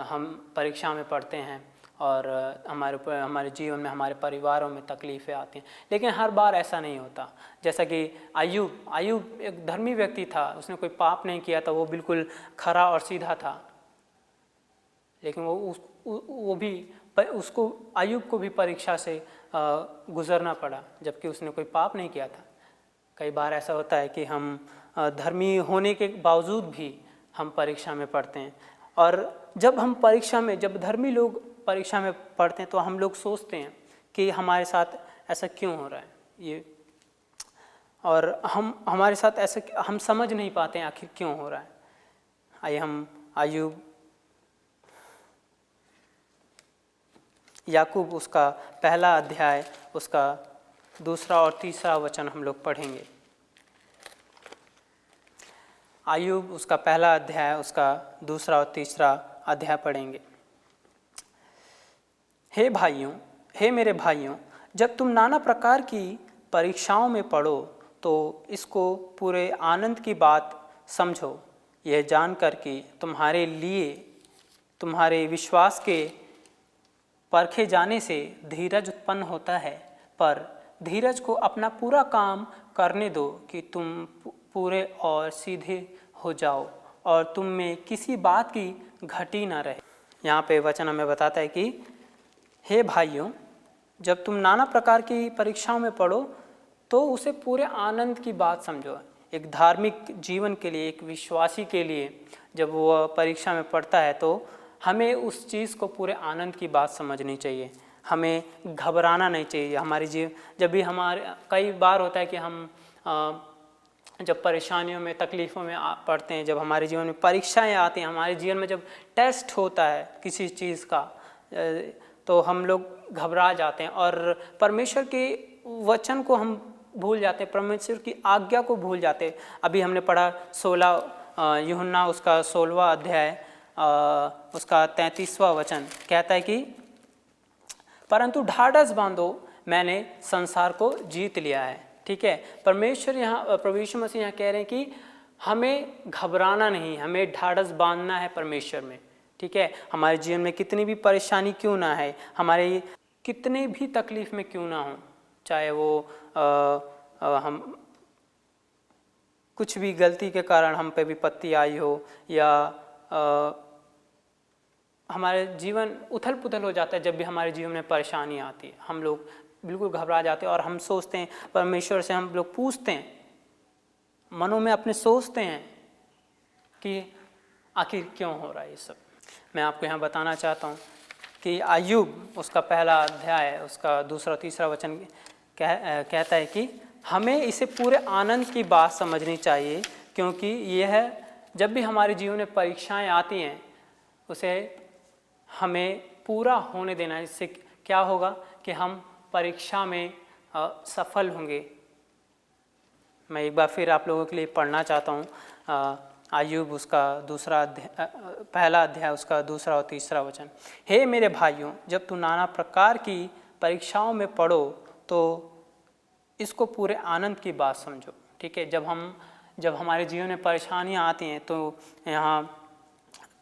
हम परीक्षा में पढ़ते हैं, और हमारे जीवन में, हमारे परिवारों में तकलीफ़ें आती हैं। लेकिन हर बार ऐसा नहीं होता। जैसा कि आयुब एक धर्मी व्यक्ति था, उसने कोई पाप नहीं किया था, वो बिल्कुल खरा और सीधा था, लेकिन आयुब को भी परीक्षा से गुजरना पड़ा, जबकि उसने कोई पाप नहीं किया था। कई बार ऐसा होता है कि हम धर्मी होने के बावजूद भी हम परीक्षा में पढ़ते हैं, और जब धर्मी लोग परीक्षा में पढ़ते हैं तो हम लोग सोचते हैं कि हमारे साथ ऐसा क्यों हो रहा है ये, और हमारे साथ ऐसा हम समझ नहीं पाते हैं आखिर क्यों हो रहा है। आइए हम याकूब उसका पहला अध्याय उसका 2 और 3 वचन हम लोग पढ़ेंगे। आयुब उसका पहला अध्याय उसका 2 और 3 अध्याय पढ़ेंगे। हे मेरे भाइयों, जब तुम नाना प्रकार की परीक्षाओं में पढ़ो तो इसको पूरे आनंद की बात समझो, यह जानकर कि तुम्हारे लिए तुम्हारे विश्वास के परखे जाने से धीरज उत्पन्न होता है। पर धीरज को अपना पूरा काम करने दो कि तुम पूरे और सीधे हो जाओ और तुम में किसी बात की घटी ना रहे। यहाँ पे वचन हमें बताता है कि हे भाइयों, जब तुम नाना प्रकार की परीक्षाओं में पढ़ो तो उसे पूरे आनंद की बात समझो। एक धार्मिक जीवन के लिए, एक विश्वासी के लिए जब वो परीक्षा में पढ़ता है तो हमें उस चीज़ को पूरे आनंद की बात समझनी चाहिए, हमें घबराना नहीं चाहिए। हमारी जब भी हमारे कई बार होता है कि हम जब परेशानियों में तकलीफ़ों में पड़ते हैं, जब हमारे जीवन में परीक्षाएं आती हैं, हमारे जीवन में जब टेस्ट होता है किसी चीज़ का, तो हम लोग घबरा जाते हैं और परमेश्वर के वचन को हम भूल जाते हैं, परमेश्वर की आज्ञा को भूल जाते हैं। अभी हमने पढ़ा 16 यूहन्ना उसका 16वां अध्याय उसका 33वां वचन कहता है कि परंतु ढाढ़स बांधो, मैंने संसार को जीत लिया है। ठीक है, परमेश्वर यहाँ, प्रभु यीशु मसीह यहाँ कह रहे हैं कि हमें घबराना नहीं, हमें ढाढ़स बांधना है परमेश्वर में। ठीक है, हमारे जीवन में कितनी भी परेशानी क्यों ना है, हमारे कितने भी तकलीफ में क्यों ना हो, चाहे वो हम कुछ भी गलती के कारण हम पे विपत्ति आई हो या हमारे जीवन उथल पुथल हो जाता है, जब भी हमारे जीवन में परेशानी आती है हम लोग बिल्कुल घबरा जाते हैं और हम सोचते हैं, परमेश्वर से हम लोग पूछते हैं, मनों में अपने सोचते हैं कि आखिर क्यों हो रहा है ये सब। मैं आपको यहाँ बताना चाहता हूँ कि अय्यूब उसका पहला अध्याय उसका 2 और 3 वचन कहता है कि हमें इसे पूरे आनंद की बात समझनी चाहिए, क्योंकि यह जब भी हमारे जीवन में परीक्षाएं आती हैं उसे हमें पूरा होने देना है। इससे क्या होगा कि हम परीक्षा में सफल होंगे। मैं एक बार फिर आप लोगों के लिए पढ़ना चाहता हूँ अय्यूब उसका पहला अध्याय उसका 2 और 3 वचन। हे मेरे भाइयों, जब तुम नाना प्रकार की परीक्षाओं में पढ़ो तो इसको पूरे आनंद की बात समझो। ठीक है, जब हमारे जीवन में परेशानियाँ आती हैं तो यहाँ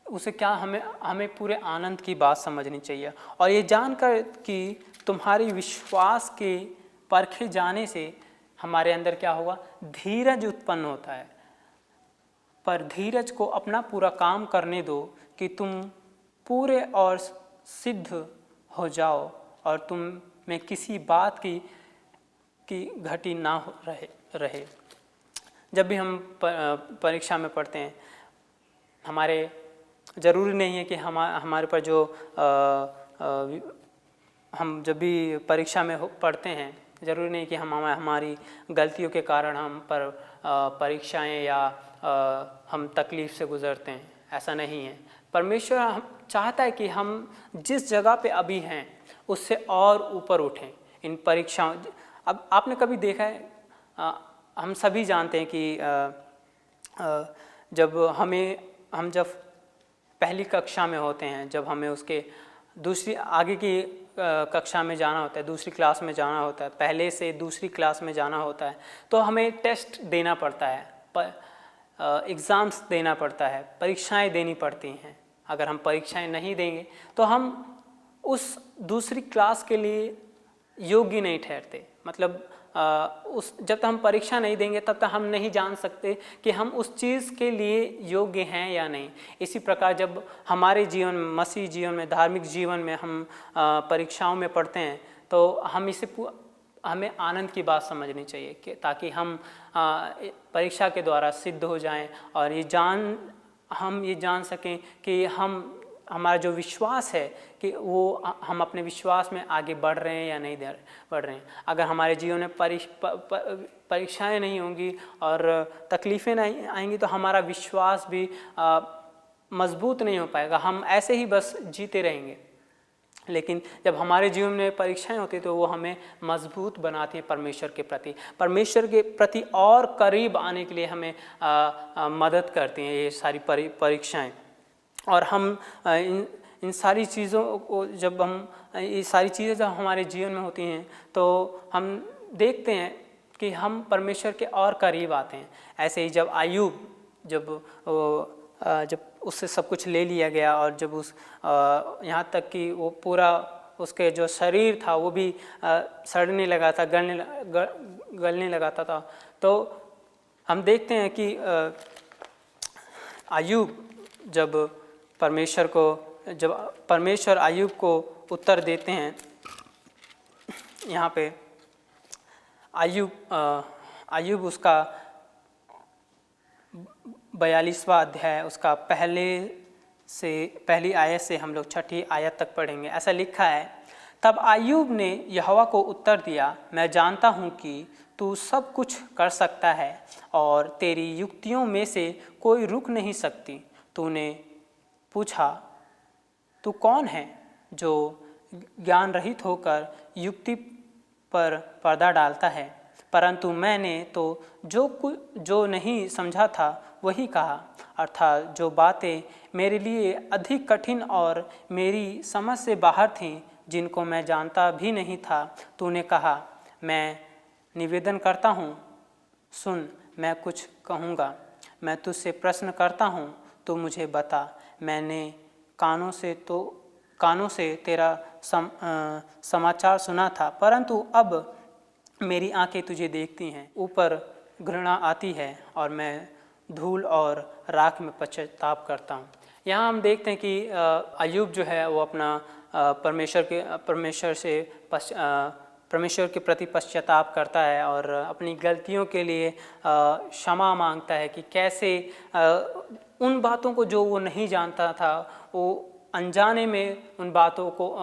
उसे क्या हमें पूरे आनंद की बात समझनी चाहिए, और ये जानकर कि तुम्हारी विश्वास के परखे जाने से हमारे अंदर क्या होगा, धीरज उत्पन्न होता है। पर धीरज को अपना पूरा काम करने दो कि तुम पूरे और सिद्ध हो जाओ और तुम में किसी बात की घटी ना रहे। जब भी हम परीक्षा में पढ़ते हैं, हमारे ज़रूरी नहीं है कि हमारे पर जो हम जब भी परीक्षा में पढ़ते हैं, ज़रूरी नहीं कि हमारी गलतियों के कारण हम पर परीक्षाएं या हम तकलीफ़ से गुज़रते हैं, ऐसा नहीं है। परमेश्वर हम चाहता है कि हम जिस जगह पे अभी हैं उससे और ऊपर उठें इन परीक्षाओं। अब आपने कभी देखा है, हम सभी जानते हैं कि जब हम जब पहली कक्षा में होते हैं, जब हमें उसके आगे की कक्षा में जाना होता है, दूसरी क्लास में जाना होता है, पहले से दूसरी क्लास में जाना होता है, तो हमें टेस्ट देना पड़ता है, एग्ज़ाम्स देना पड़ता है, परीक्षाएं देनी पड़ती हैं। अगर हम परीक्षाएं नहीं देंगे तो हम उस दूसरी क्लास के लिए योग्य नहीं ठहरते। मतलब जब तक हम परीक्षा नहीं देंगे तब तक हम नहीं जान सकते कि हम उस चीज़ के लिए योग्य हैं या नहीं। इसी प्रकार जब हमारे जीवन में, मसीह जीवन में, धार्मिक जीवन में हम परीक्षाओं में पढ़ते हैं तो हमें आनंद की बात समझनी चाहिए कि ताकि हम परीक्षा के द्वारा सिद्ध हो जाएं और हम ये जान सकें कि हमारा जो विश्वास है कि वो हम अपने विश्वास में आगे बढ़ रहे हैं या नहीं बढ़ रहे हैं। अगर हमारे जीवन में परीक्षाएं नहीं होंगी और तकलीफ़ें नहीं आएंगी तो हमारा विश्वास भी मजबूत नहीं हो पाएगा, हम ऐसे ही बस जीते रहेंगे। लेकिन जब हमारे जीवन में परीक्षाएं होती हैं तो वो हमें मजबूत बनाती हैं परमेश्वर के प्रति और करीब आने के लिए हमें मदद करती हैं ये सारी परीक्षाएं। और हम इन सारी चीज़ों को ये सारी चीज़ें जब हमारे जीवन में होती हैं तो हम देखते हैं कि हम परमेश्वर के और करीब आते हैं। ऐसे ही जब अय्यूब जब उससे सब कुछ ले लिया गया और जब यहाँ तक कि वो पूरा उसके जो शरीर था वो भी सड़ने लगा था, गलने लगा था, तो हम देखते हैं कि अय्यूब जब परमेश्वर अय्यूब को उत्तर देते हैं, यहाँ पे अय्यूब उसका 42वां अध्याय उसका पहली आयत से हम लोग 6ठी आयत तक पढ़ेंगे। ऐसा लिखा है, तब अय्यूब ने यहोवा को उत्तर दिया, मैं जानता हूँ कि तू सब कुछ कर सकता है और तेरी युक्तियों में से कोई रुक नहीं सकती। तूने पूछा, तू कौन है जो ज्ञान रहित होकर युक्ति पर पर्दा डालता है? परंतु मैंने तो जो नहीं समझा था वही कहा, अर्थात जो बातें मेरे लिए अधिक कठिन और मेरी समझ से बाहर थीं, जिनको मैं जानता भी नहीं था। तूने कहा, मैं निवेदन करता हूँ, सुन, मैं कुछ कहूँगा। मैं तुझसे प्रश्न करता हूँ, तू मुझे बता। मैंने कानों से तेरा समाचार सुना था, परंतु अब मेरी आंखें तुझे देखती हैं। ऊपर घृणा आती है और मैं धूल और राख में पश्चाताप करता हूँ। यहाँ हम देखते हैं कि अय्यूब जो है वो अपना परमेश्वर के प्रति पश्चाताप करता है और अपनी गलतियों के लिए क्षमा मांगता है कि कैसे उन बातों को जो वो नहीं जानता था, वो अनजाने में उन बातों को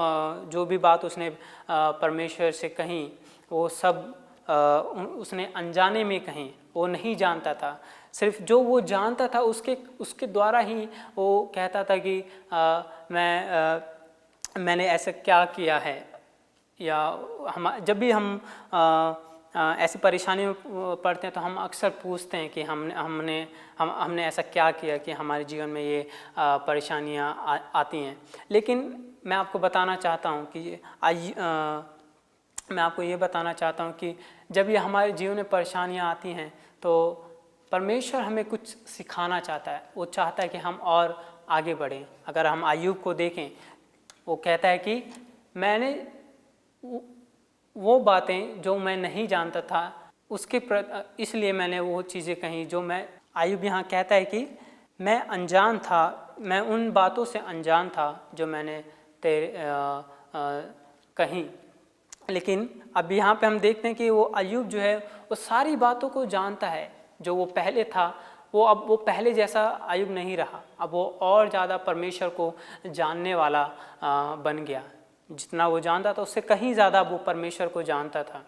जो भी बात उसने परमेश्वर से कही वो सब उसने अनजाने में कही, वो नहीं जानता था। सिर्फ जो वो जानता था उसके द्वारा ही वो कहता था कि मैंने ऐसा क्या किया है, या जब भी हम ऐसी परेशानी में पड़ते हैं तो हम अक्सर पूछते हैं कि हमने ऐसा क्या किया कि हमारे जीवन में ये परेशानियां आती हैं। लेकिन मैं आपको बताना चाहता हूं कि मैं आपको ये बताना चाहता हूं कि जब ये हमारे जीवन में परेशानियां आती हैं तो परमेश्वर हमें कुछ सिखाना चाहता है। वो चाहता है कि हम और आगे बढ़ें। अगर हम अय्यूब को देखें, वो कहता है कि मैंने वो बातें जो मैं नहीं जानता था इसलिए मैंने वो चीज़ें कहीं जो मैं अय्यूब यहाँ कहता है कि मैं अनजान था, मैं उन बातों से अनजान था जो मैंने कहीं। लेकिन अब यहाँ पे हम देखते हैं कि वो अय्यूब जो है वो सारी बातों को जानता है। जो वो पहले था वो पहले जैसा अय्यूब नहीं रहा। अब वो और ज़्यादा परमेश्वर को जानने वाला बन गया। जितना वो जानता था उससे कहीं ज़्यादा वो परमेश्वर को जानता था।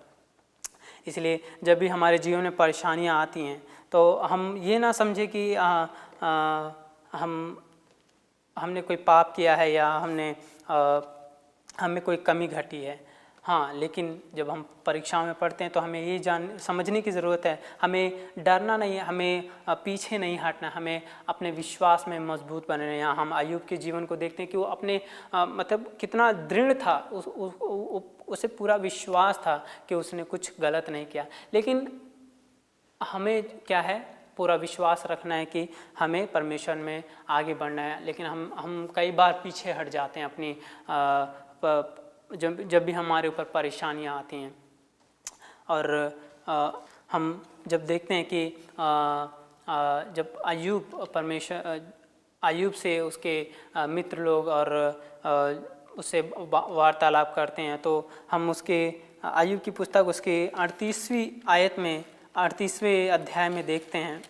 इसलिए जब भी हमारे जीवन में परेशानियाँ आती हैं तो हम ये ना समझे कि हमने कोई पाप किया है या हमें कोई कमी घटी है। हाँ, लेकिन जब हम परीक्षाओं में पढ़ते हैं तो हमें ये समझने की ज़रूरत है, हमें डरना नहीं है, हमें पीछे नहीं हटना, हमें अपने विश्वास में मजबूत बनना है। यहाँ हम अय्यूब के जीवन को देखते हैं कि वो अपने मतलब कितना दृढ़ था, उसे पूरा विश्वास था कि उसने कुछ गलत नहीं किया। लेकिन हमें क्या है, पूरा विश्वास रखना है कि हमें परमेश्वर में आगे बढ़ना है। लेकिन हम कई बार पीछे हट जाते हैं अपनी जब भी हमारे ऊपर परेशानियां आती हैं। और हम जब देखते हैं कि जब अय्यूब से उसके मित्र लोग और उससे वार्तालाप करते हैं तो हम उसके अय्यूब की पुस्तक उसके 38वें अध्याय में देखते हैं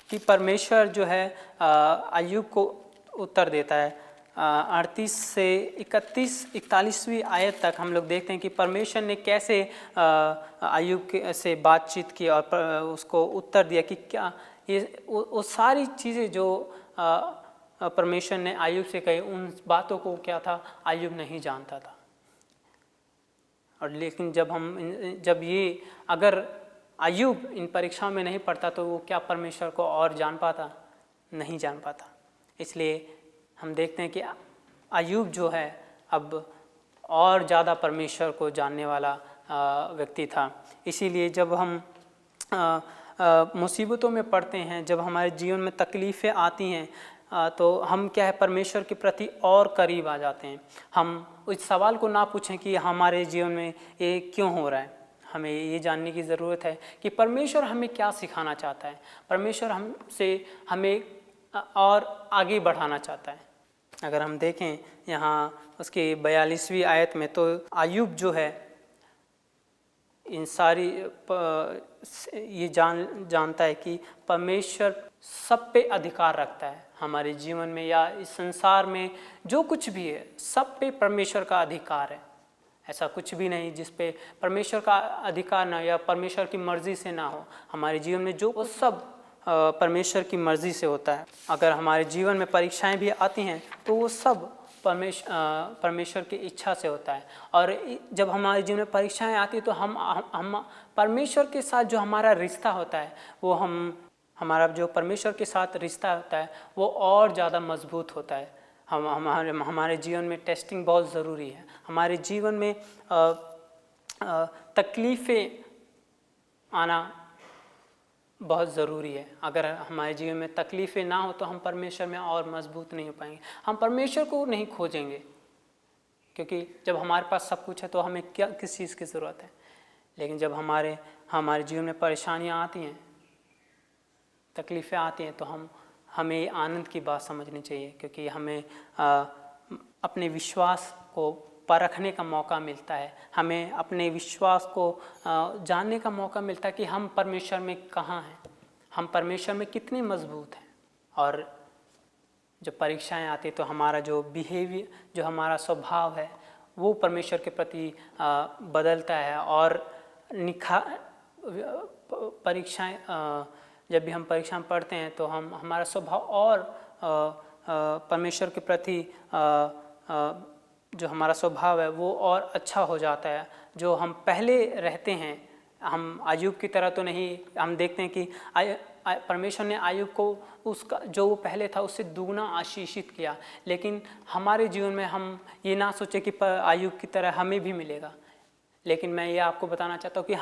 कि परमेश्वर जो है अय्यूब को उत्तर देता है। 38 से 41 आयत तक हम लोग देखते हैं कि परमेश्वर ने कैसे अय्यूब से बातचीत की और उसको उत्तर दिया कि क्या वो सारी चीज़ें जो परमेश्वर ने अय्यूब से कही, उन बातों को क्या था अय्यूब नहीं जानता था। और लेकिन जब ये अगर अय्यूब इन परीक्षाओं में नहीं पढ़ता तो वो क्या परमेश्वर को और जान पाता? नहीं जान पाता। इसलिए हम देखते हैं कि अय्यूब जो है अब और ज़्यादा परमेश्वर को जानने वाला व्यक्ति था। इसीलिए जब हम मुसीबतों में पड़ते हैं, जब हमारे जीवन में तकलीफ़ें आती हैं तो हम क्या है परमेश्वर के प्रति और करीब आ जाते हैं। हम उस सवाल को ना पूछें कि हमारे जीवन में ये क्यों हो रहा है। हमें ये जानने की ज़रूरत है कि परमेश्वर हमें क्या सिखाना चाहता है। परमेश्वर हमें और आगे बढ़ाना चाहता है। अगर हम देखें यहाँ उसकी 42वीं आयत में तो अय्यूब जो है इन सारी ये जानता है कि परमेश्वर सब पे अधिकार रखता है। हमारे जीवन में या इस संसार में जो कुछ भी है सब पे परमेश्वर का अधिकार है। ऐसा कुछ भी नहीं जिस पे परमेश्वर का अधिकार ना या परमेश्वर की मर्जी से ना हो। हमारे जीवन में जो वो सब परमेश्वर की मर्जी से होता है। अगर हमारे जीवन में परीक्षाएं भी आती हैं तो वो सब परमेश्वर की इच्छा से होता है। और जब हमारे जीवन में परीक्षाएं आती तो हम परमेश्वर के साथ जो हमारा रिश्ता होता है वो हमारा जो परमेश्वर के साथ रिश्ता होता है वो और ज़्यादा मजबूत होता है। हमारे जीवन में टेस्टिंग बहुत ज़रूरी है। हमारे जीवन में तकलीफ़ें आना बहुत ज़रूरी है। अगर हमारे जीवन में तकलीफ़ें ना हो तो हम परमेश्वर में और मजबूत नहीं हो पाएंगे। हम परमेश्वर को नहीं खोजेंगे, क्योंकि जब हमारे पास सब कुछ है तो हमें किस चीज़ की ज़रूरत है। लेकिन जब हमारे जीवन में परेशानियाँ आती हैं, तकलीफ़ें आती हैं, तो हमें आनंद की बात समझनी चाहिए, क्योंकि हमें अपने विश्वास को परखने का मौका मिलता है। हमें अपने विश्वास को जानने का मौका मिलता है कि हम परमेश्वर में कहाँ हैं, हम परमेश्वर में कितने मजबूत हैं। और जब परीक्षाएं आती तो हमारा जो बिहेवियर, जो हमारा स्वभाव है वो परमेश्वर के प्रति बदलता है। और परीक्षाएं जब भी हम परीक्षा में पढ़ते हैं तो हमारा स्वभाव और परमेश्वर के प्रति जो हमारा स्वभाव है वो और अच्छा हो जाता है। जो हम पहले रहते हैं, हम अय्यूब की तरह तो नहीं। हम देखते हैं कि परमेश्वर ने अय्यूब को उसका जो वो पहले था उससे दुगना आशीषित किया, लेकिन हमारे जीवन में हम ये ना सोचे कि अय्यूब की तरह हमें भी मिलेगा। लेकिन मैं ये आपको बताना चाहता हूँ कि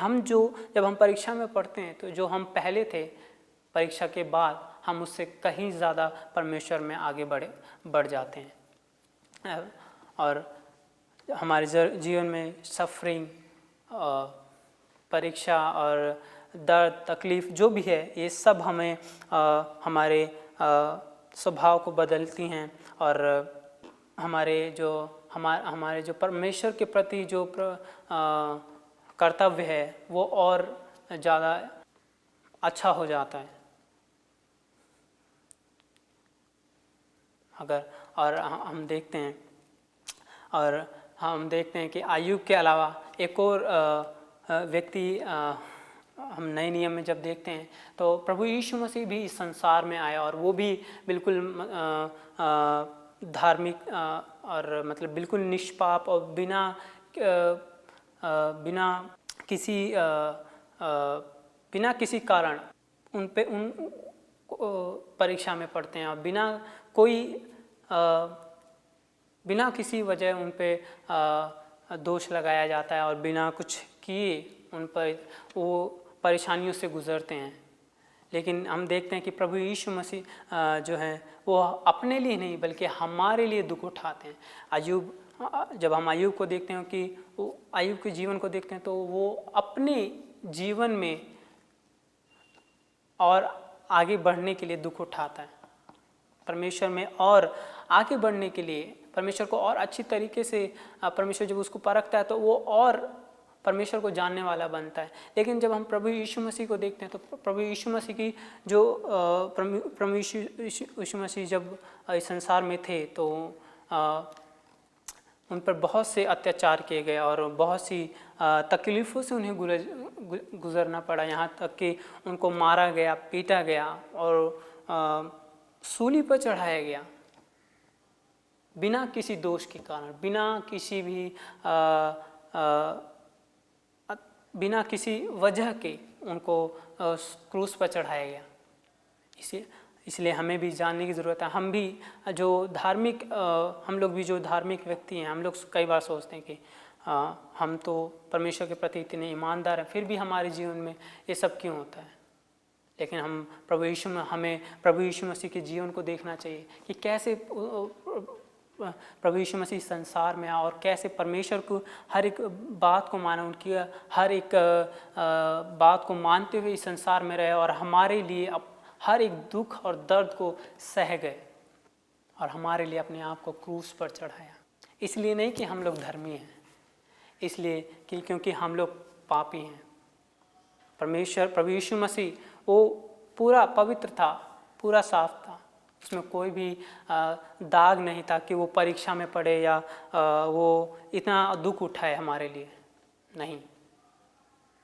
जब हम परीक्षा में पढ़ते हैं तो जो हम पहले थे, परीक्षा के बाद हम उससे कहीं ज़्यादा परमेश्वर में आगे बढ़ जाते हैं। और हमारे जीवन में सफरिंग, परीक्षा और दर्द, तकलीफ़ जो भी है, ये सब हमें हमारे स्वभाव को बदलती हैं। और हमारे जो परमेश्वर के प्रति जो कर्तव्य है वो और ज़्यादा अच्छा हो जाता है। हम देखते हैं कि अय्यूब के अलावा एक और व्यक्ति हम नए नियम में जब देखते हैं तो प्रभु यीशु मसीह भी इस संसार में आया, और वो भी बिल्कुल धार्मिक और मतलब बिल्कुल निष्पाप और बिना किसी कारण उन परीक्षा में पढ़ते हैं, और बिना किसी वजह उन पे दोष लगाया जाता है, और बिना कुछ किए उन पर वो परेशानियों से गुजरते हैं। लेकिन हम देखते हैं कि प्रभु यीशु मसीह जो हैं वो अपने लिए नहीं बल्कि हमारे लिए दुख उठाते हैं। जब हम अय्यूब को देखते हैं कि वो अय्यूब के जीवन को देखते हैं तो वो अपने जीवन में और आगे बढ़ने के लिए दुख उठाता है। परमेश्वर में और आगे बढ़ने के लिए, परमेश्वर को और अच्छी तरीके से परमेश्वर जब उसको परखता है तो वो और परमेश्वर को जानने वाला बनता है। लेकिन जब हम प्रभु यीशु मसीह को देखते हैं तो प्रभु यीशु मसीह की जो प्रभु यीशु मसीह जब इस संसार में थे तो उन पर बहुत से अत्याचार किए गए और बहुत सी तकलीफ़ों से उन्हें गुजरना पड़ा, यहाँ तक कि उनको मारा गया, पीटा गया और सूली पर चढ़ाया गया बिना किसी दोष के कारण, बिना किसी वजह के उनको क्रूस पर चढ़ाया गया। इसलिए हमें भी जानने की ज़रूरत है। हम लोग भी जो धार्मिक व्यक्ति हैं, हम लोग कई बार सोचते हैं कि हम तो परमेश्वर के प्रति इतने ईमानदार हैं, फिर भी हमारे जीवन में ये सब क्यों होता है। लेकिन हमें प्रभु यीशु मसीह के जीवन को देखना चाहिए कि कैसे प्रभु यीशु मसीह संसार में आया और कैसे परमेश्वर को हर एक बात को माना, उनकी हर एक बात को मानते हुए इस संसार में रहे और हमारे लिए हर एक दुख और दर्द को सह गए और हमारे लिए अपने आप को क्रूस पर चढ़ाया। इसलिए नहीं कि हम लोग धर्मी हैं, इसलिए कि क्योंकि हम लोग पापी हैं। परमेश्वर प्रभु यीशु मसीह वो पूरा पवित्र था, पूरा साफ था, उसमें कोई भी दाग नहीं था कि वो परीक्षा में पड़े या वो इतना दुख उठाए हमारे लिए। नहीं,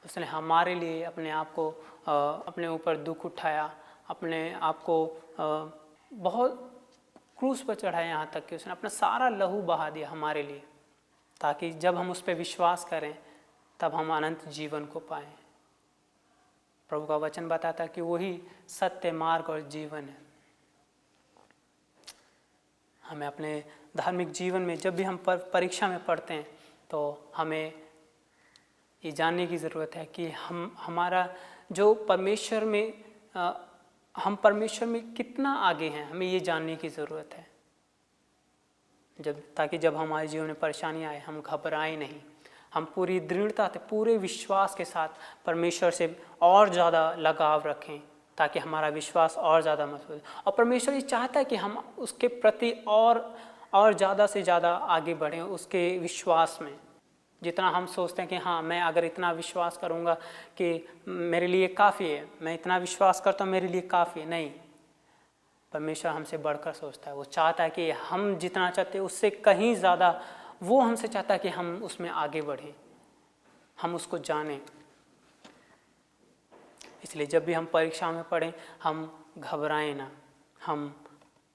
उसने हमारे लिए अपने आप को अपने ऊपर दुख उठाया, अपने आप को बहुत क्रूस पर चढ़ाया, यहाँ तक कि उसने अपना सारा लहू बहा दिया हमारे लिए, ताकि जब हम उस पर विश्वास करें तब हम अनंत जीवन को पाएं। प्रभु का वचन बताता है कि वही सत्य, मार्ग और जीवन है। हमें अपने धार्मिक जीवन में जब भी हम परीक्षा में पढ़ते हैं तो हमें ये जानने की ज़रूरत है कि हमारा जो परमेश्वर में हम परमेश्वर में कितना आगे हैं, हमें ये जानने की ज़रूरत है, ताकि जब हमारे जीवन में परेशानी आए हम घबराएं नहीं, हम पूरी दृढ़ता से, पूरे विश्वास के साथ परमेश्वर से और ज़्यादा लगाव रखें, ताकि हमारा विश्वास और ज़्यादा मजबूत हो। और परमेश्वर ये चाहता है कि हम उसके प्रति और ज़्यादा से ज़्यादा आगे बढ़ें उसके विश्वास में। जितना हम सोचते हैं कि हाँ, मैं अगर इतना विश्वास करूँगा कि मेरे लिए काफ़ी है, मैं इतना विश्वास करता हूँ मेरे लिए काफ़ी है, नहीं, परमेश्वर हमसे बढ़कर सोचता है। वो चाहता है कि हम जितना चाहते हैं उससे कहीं ज़्यादा वो हमसे चाहता है कि हम उसमें आगे बढ़ें, हम उसको जानें। इसलिए जब भी हम परीक्षा में पढ़ें हम घबराएं ना, हम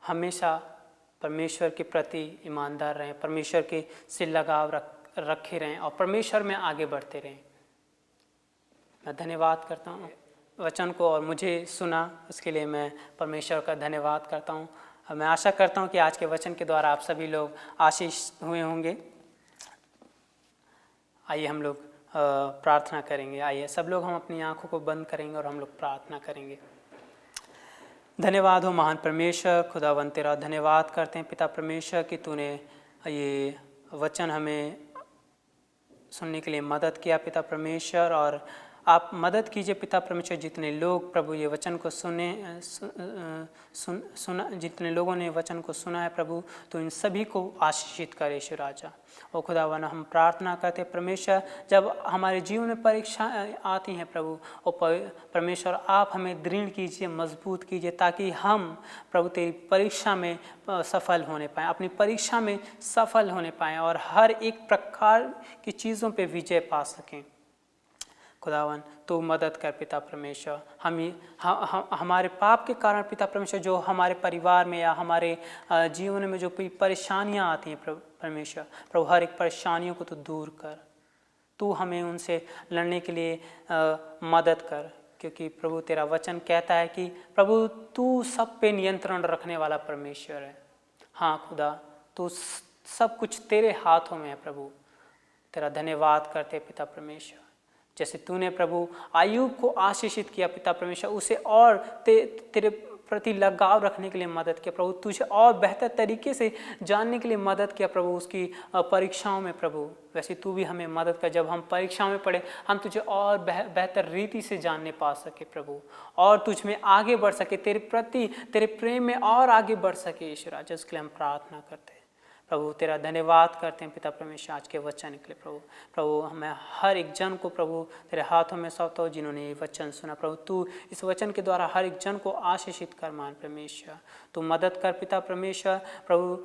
हमेशा परमेश्वर के प्रति ईमानदार रहें, परमेश्वर के से लगाव रखे रहें और परमेश्वर में आगे बढ़ते रहें। मैं धन्यवाद करता हूँ वचन को और मुझे सुना, उसके लिए मैं परमेश्वर का धन्यवाद करता हूँ। मैं आशा करता हूँ कि आज के वचन के द्वारा आप सभी लोग आशीष हुए होंगे। आइए हम लोग प्रार्थना करेंगे। आइए सब लोग हम अपनी आंखों को बंद करेंगे और हम लोग प्रार्थना करेंगे। धन्यवाद हो महान परमेश्वर, खुदावंद तेरा धन्यवाद करते हैं पिता परमेश्वर कि तूने ये वचन हमें सुनने के लिए मदद किया पिता परमेश्वर। और आप मदद कीजिए पिता परमेश्वर, जितने लोग प्रभु ये वचन को सुना जितने लोगों ने वचन को सुना है प्रभु, तो इन सभी को आशीषित करे ईश्वर राजा। और खुदावन हम प्रार्थना करते परमेश्वर, जब हमारे जीवन में परीक्षा आती हैं प्रभु, और परमेश्वर आप हमें दृढ़ कीजिए, मजबूत कीजिए, ताकि हम प्रभु तेरी परीक्षा में सफल होने पाएँ, अपनी परीक्षा में सफल होने पाएँ और हर एक प्रकार की चीज़ों पे विजय पा सकें। खुदावन तो मदद कर पिता परमेश्वर। हमारे पाप के कारण पिता परमेश्वर जो हमारे परिवार में या हमारे जीवन में जो परेशानियां आती हैं परमेश्वर, प्रभु हर एक परेशानियों को तो दूर कर, तू हमें उनसे लड़ने के लिए मदद कर, क्योंकि प्रभु तेरा वचन कहता है कि प्रभु तू सब पे नियंत्रण रखने वाला परमेश्वर है। हाँ खुदा, तू सब कुछ तेरे हाथों में है प्रभु। तेरा धन्यवाद करते पिता परमेश्वर, जैसे तूने प्रभु आयूब को आशीषित किया पिता परमेश्वर, उसे और तेरे प्रति लगाव रखने के लिए मदद किया प्रभु, तुझे और बेहतर तरीके से जानने के लिए मदद किया प्रभु उसकी परीक्षाओं में प्रभु। वैसे तू भी हमें मदद कर, जब हम परीक्षा में पढ़े हम तुझे और बेहतर रीति से जानने पा सके प्रभु, और तुझ में आगे बढ़ सके, तेरे प्रति तेरे प्रेम में और आगे बढ़ सके ईश्वर। जिसके लिए हम प्रार्थना करते हैं प्रभु। तेरा धन्यवाद करते हैं पिता परमेश्वर आज के वचन के लिए प्रभु। प्रभु हमें हर एक जन को प्रभु तेरे हाथों में सौंपता हूं जिन्होंने ये वचन सुना प्रभु। तू इस वचन के द्वारा हर एक जन को आशीषित कर मान परमेश्वर। तू मदद कर पिता परमेश्वर प्रभु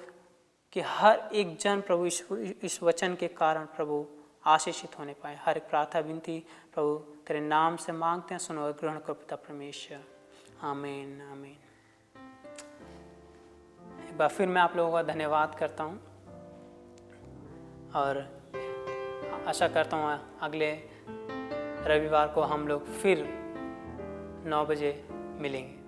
कि हर एक जन प्रभु इस वचन के कारण प्रभु आशीषित होने पाए। हर एक प्रार्थना विनती प्रभु तेरे नाम से मांगते हैं, सुनो और ग्रहण करो पिता परमेश्वर। आमीन आमीन। एक बार फिर मैं आप लोगों का धन्यवाद करता हूँ और आशा करता हूँ अगले रविवार को हम लोग फिर 9 बजे मिलेंगे।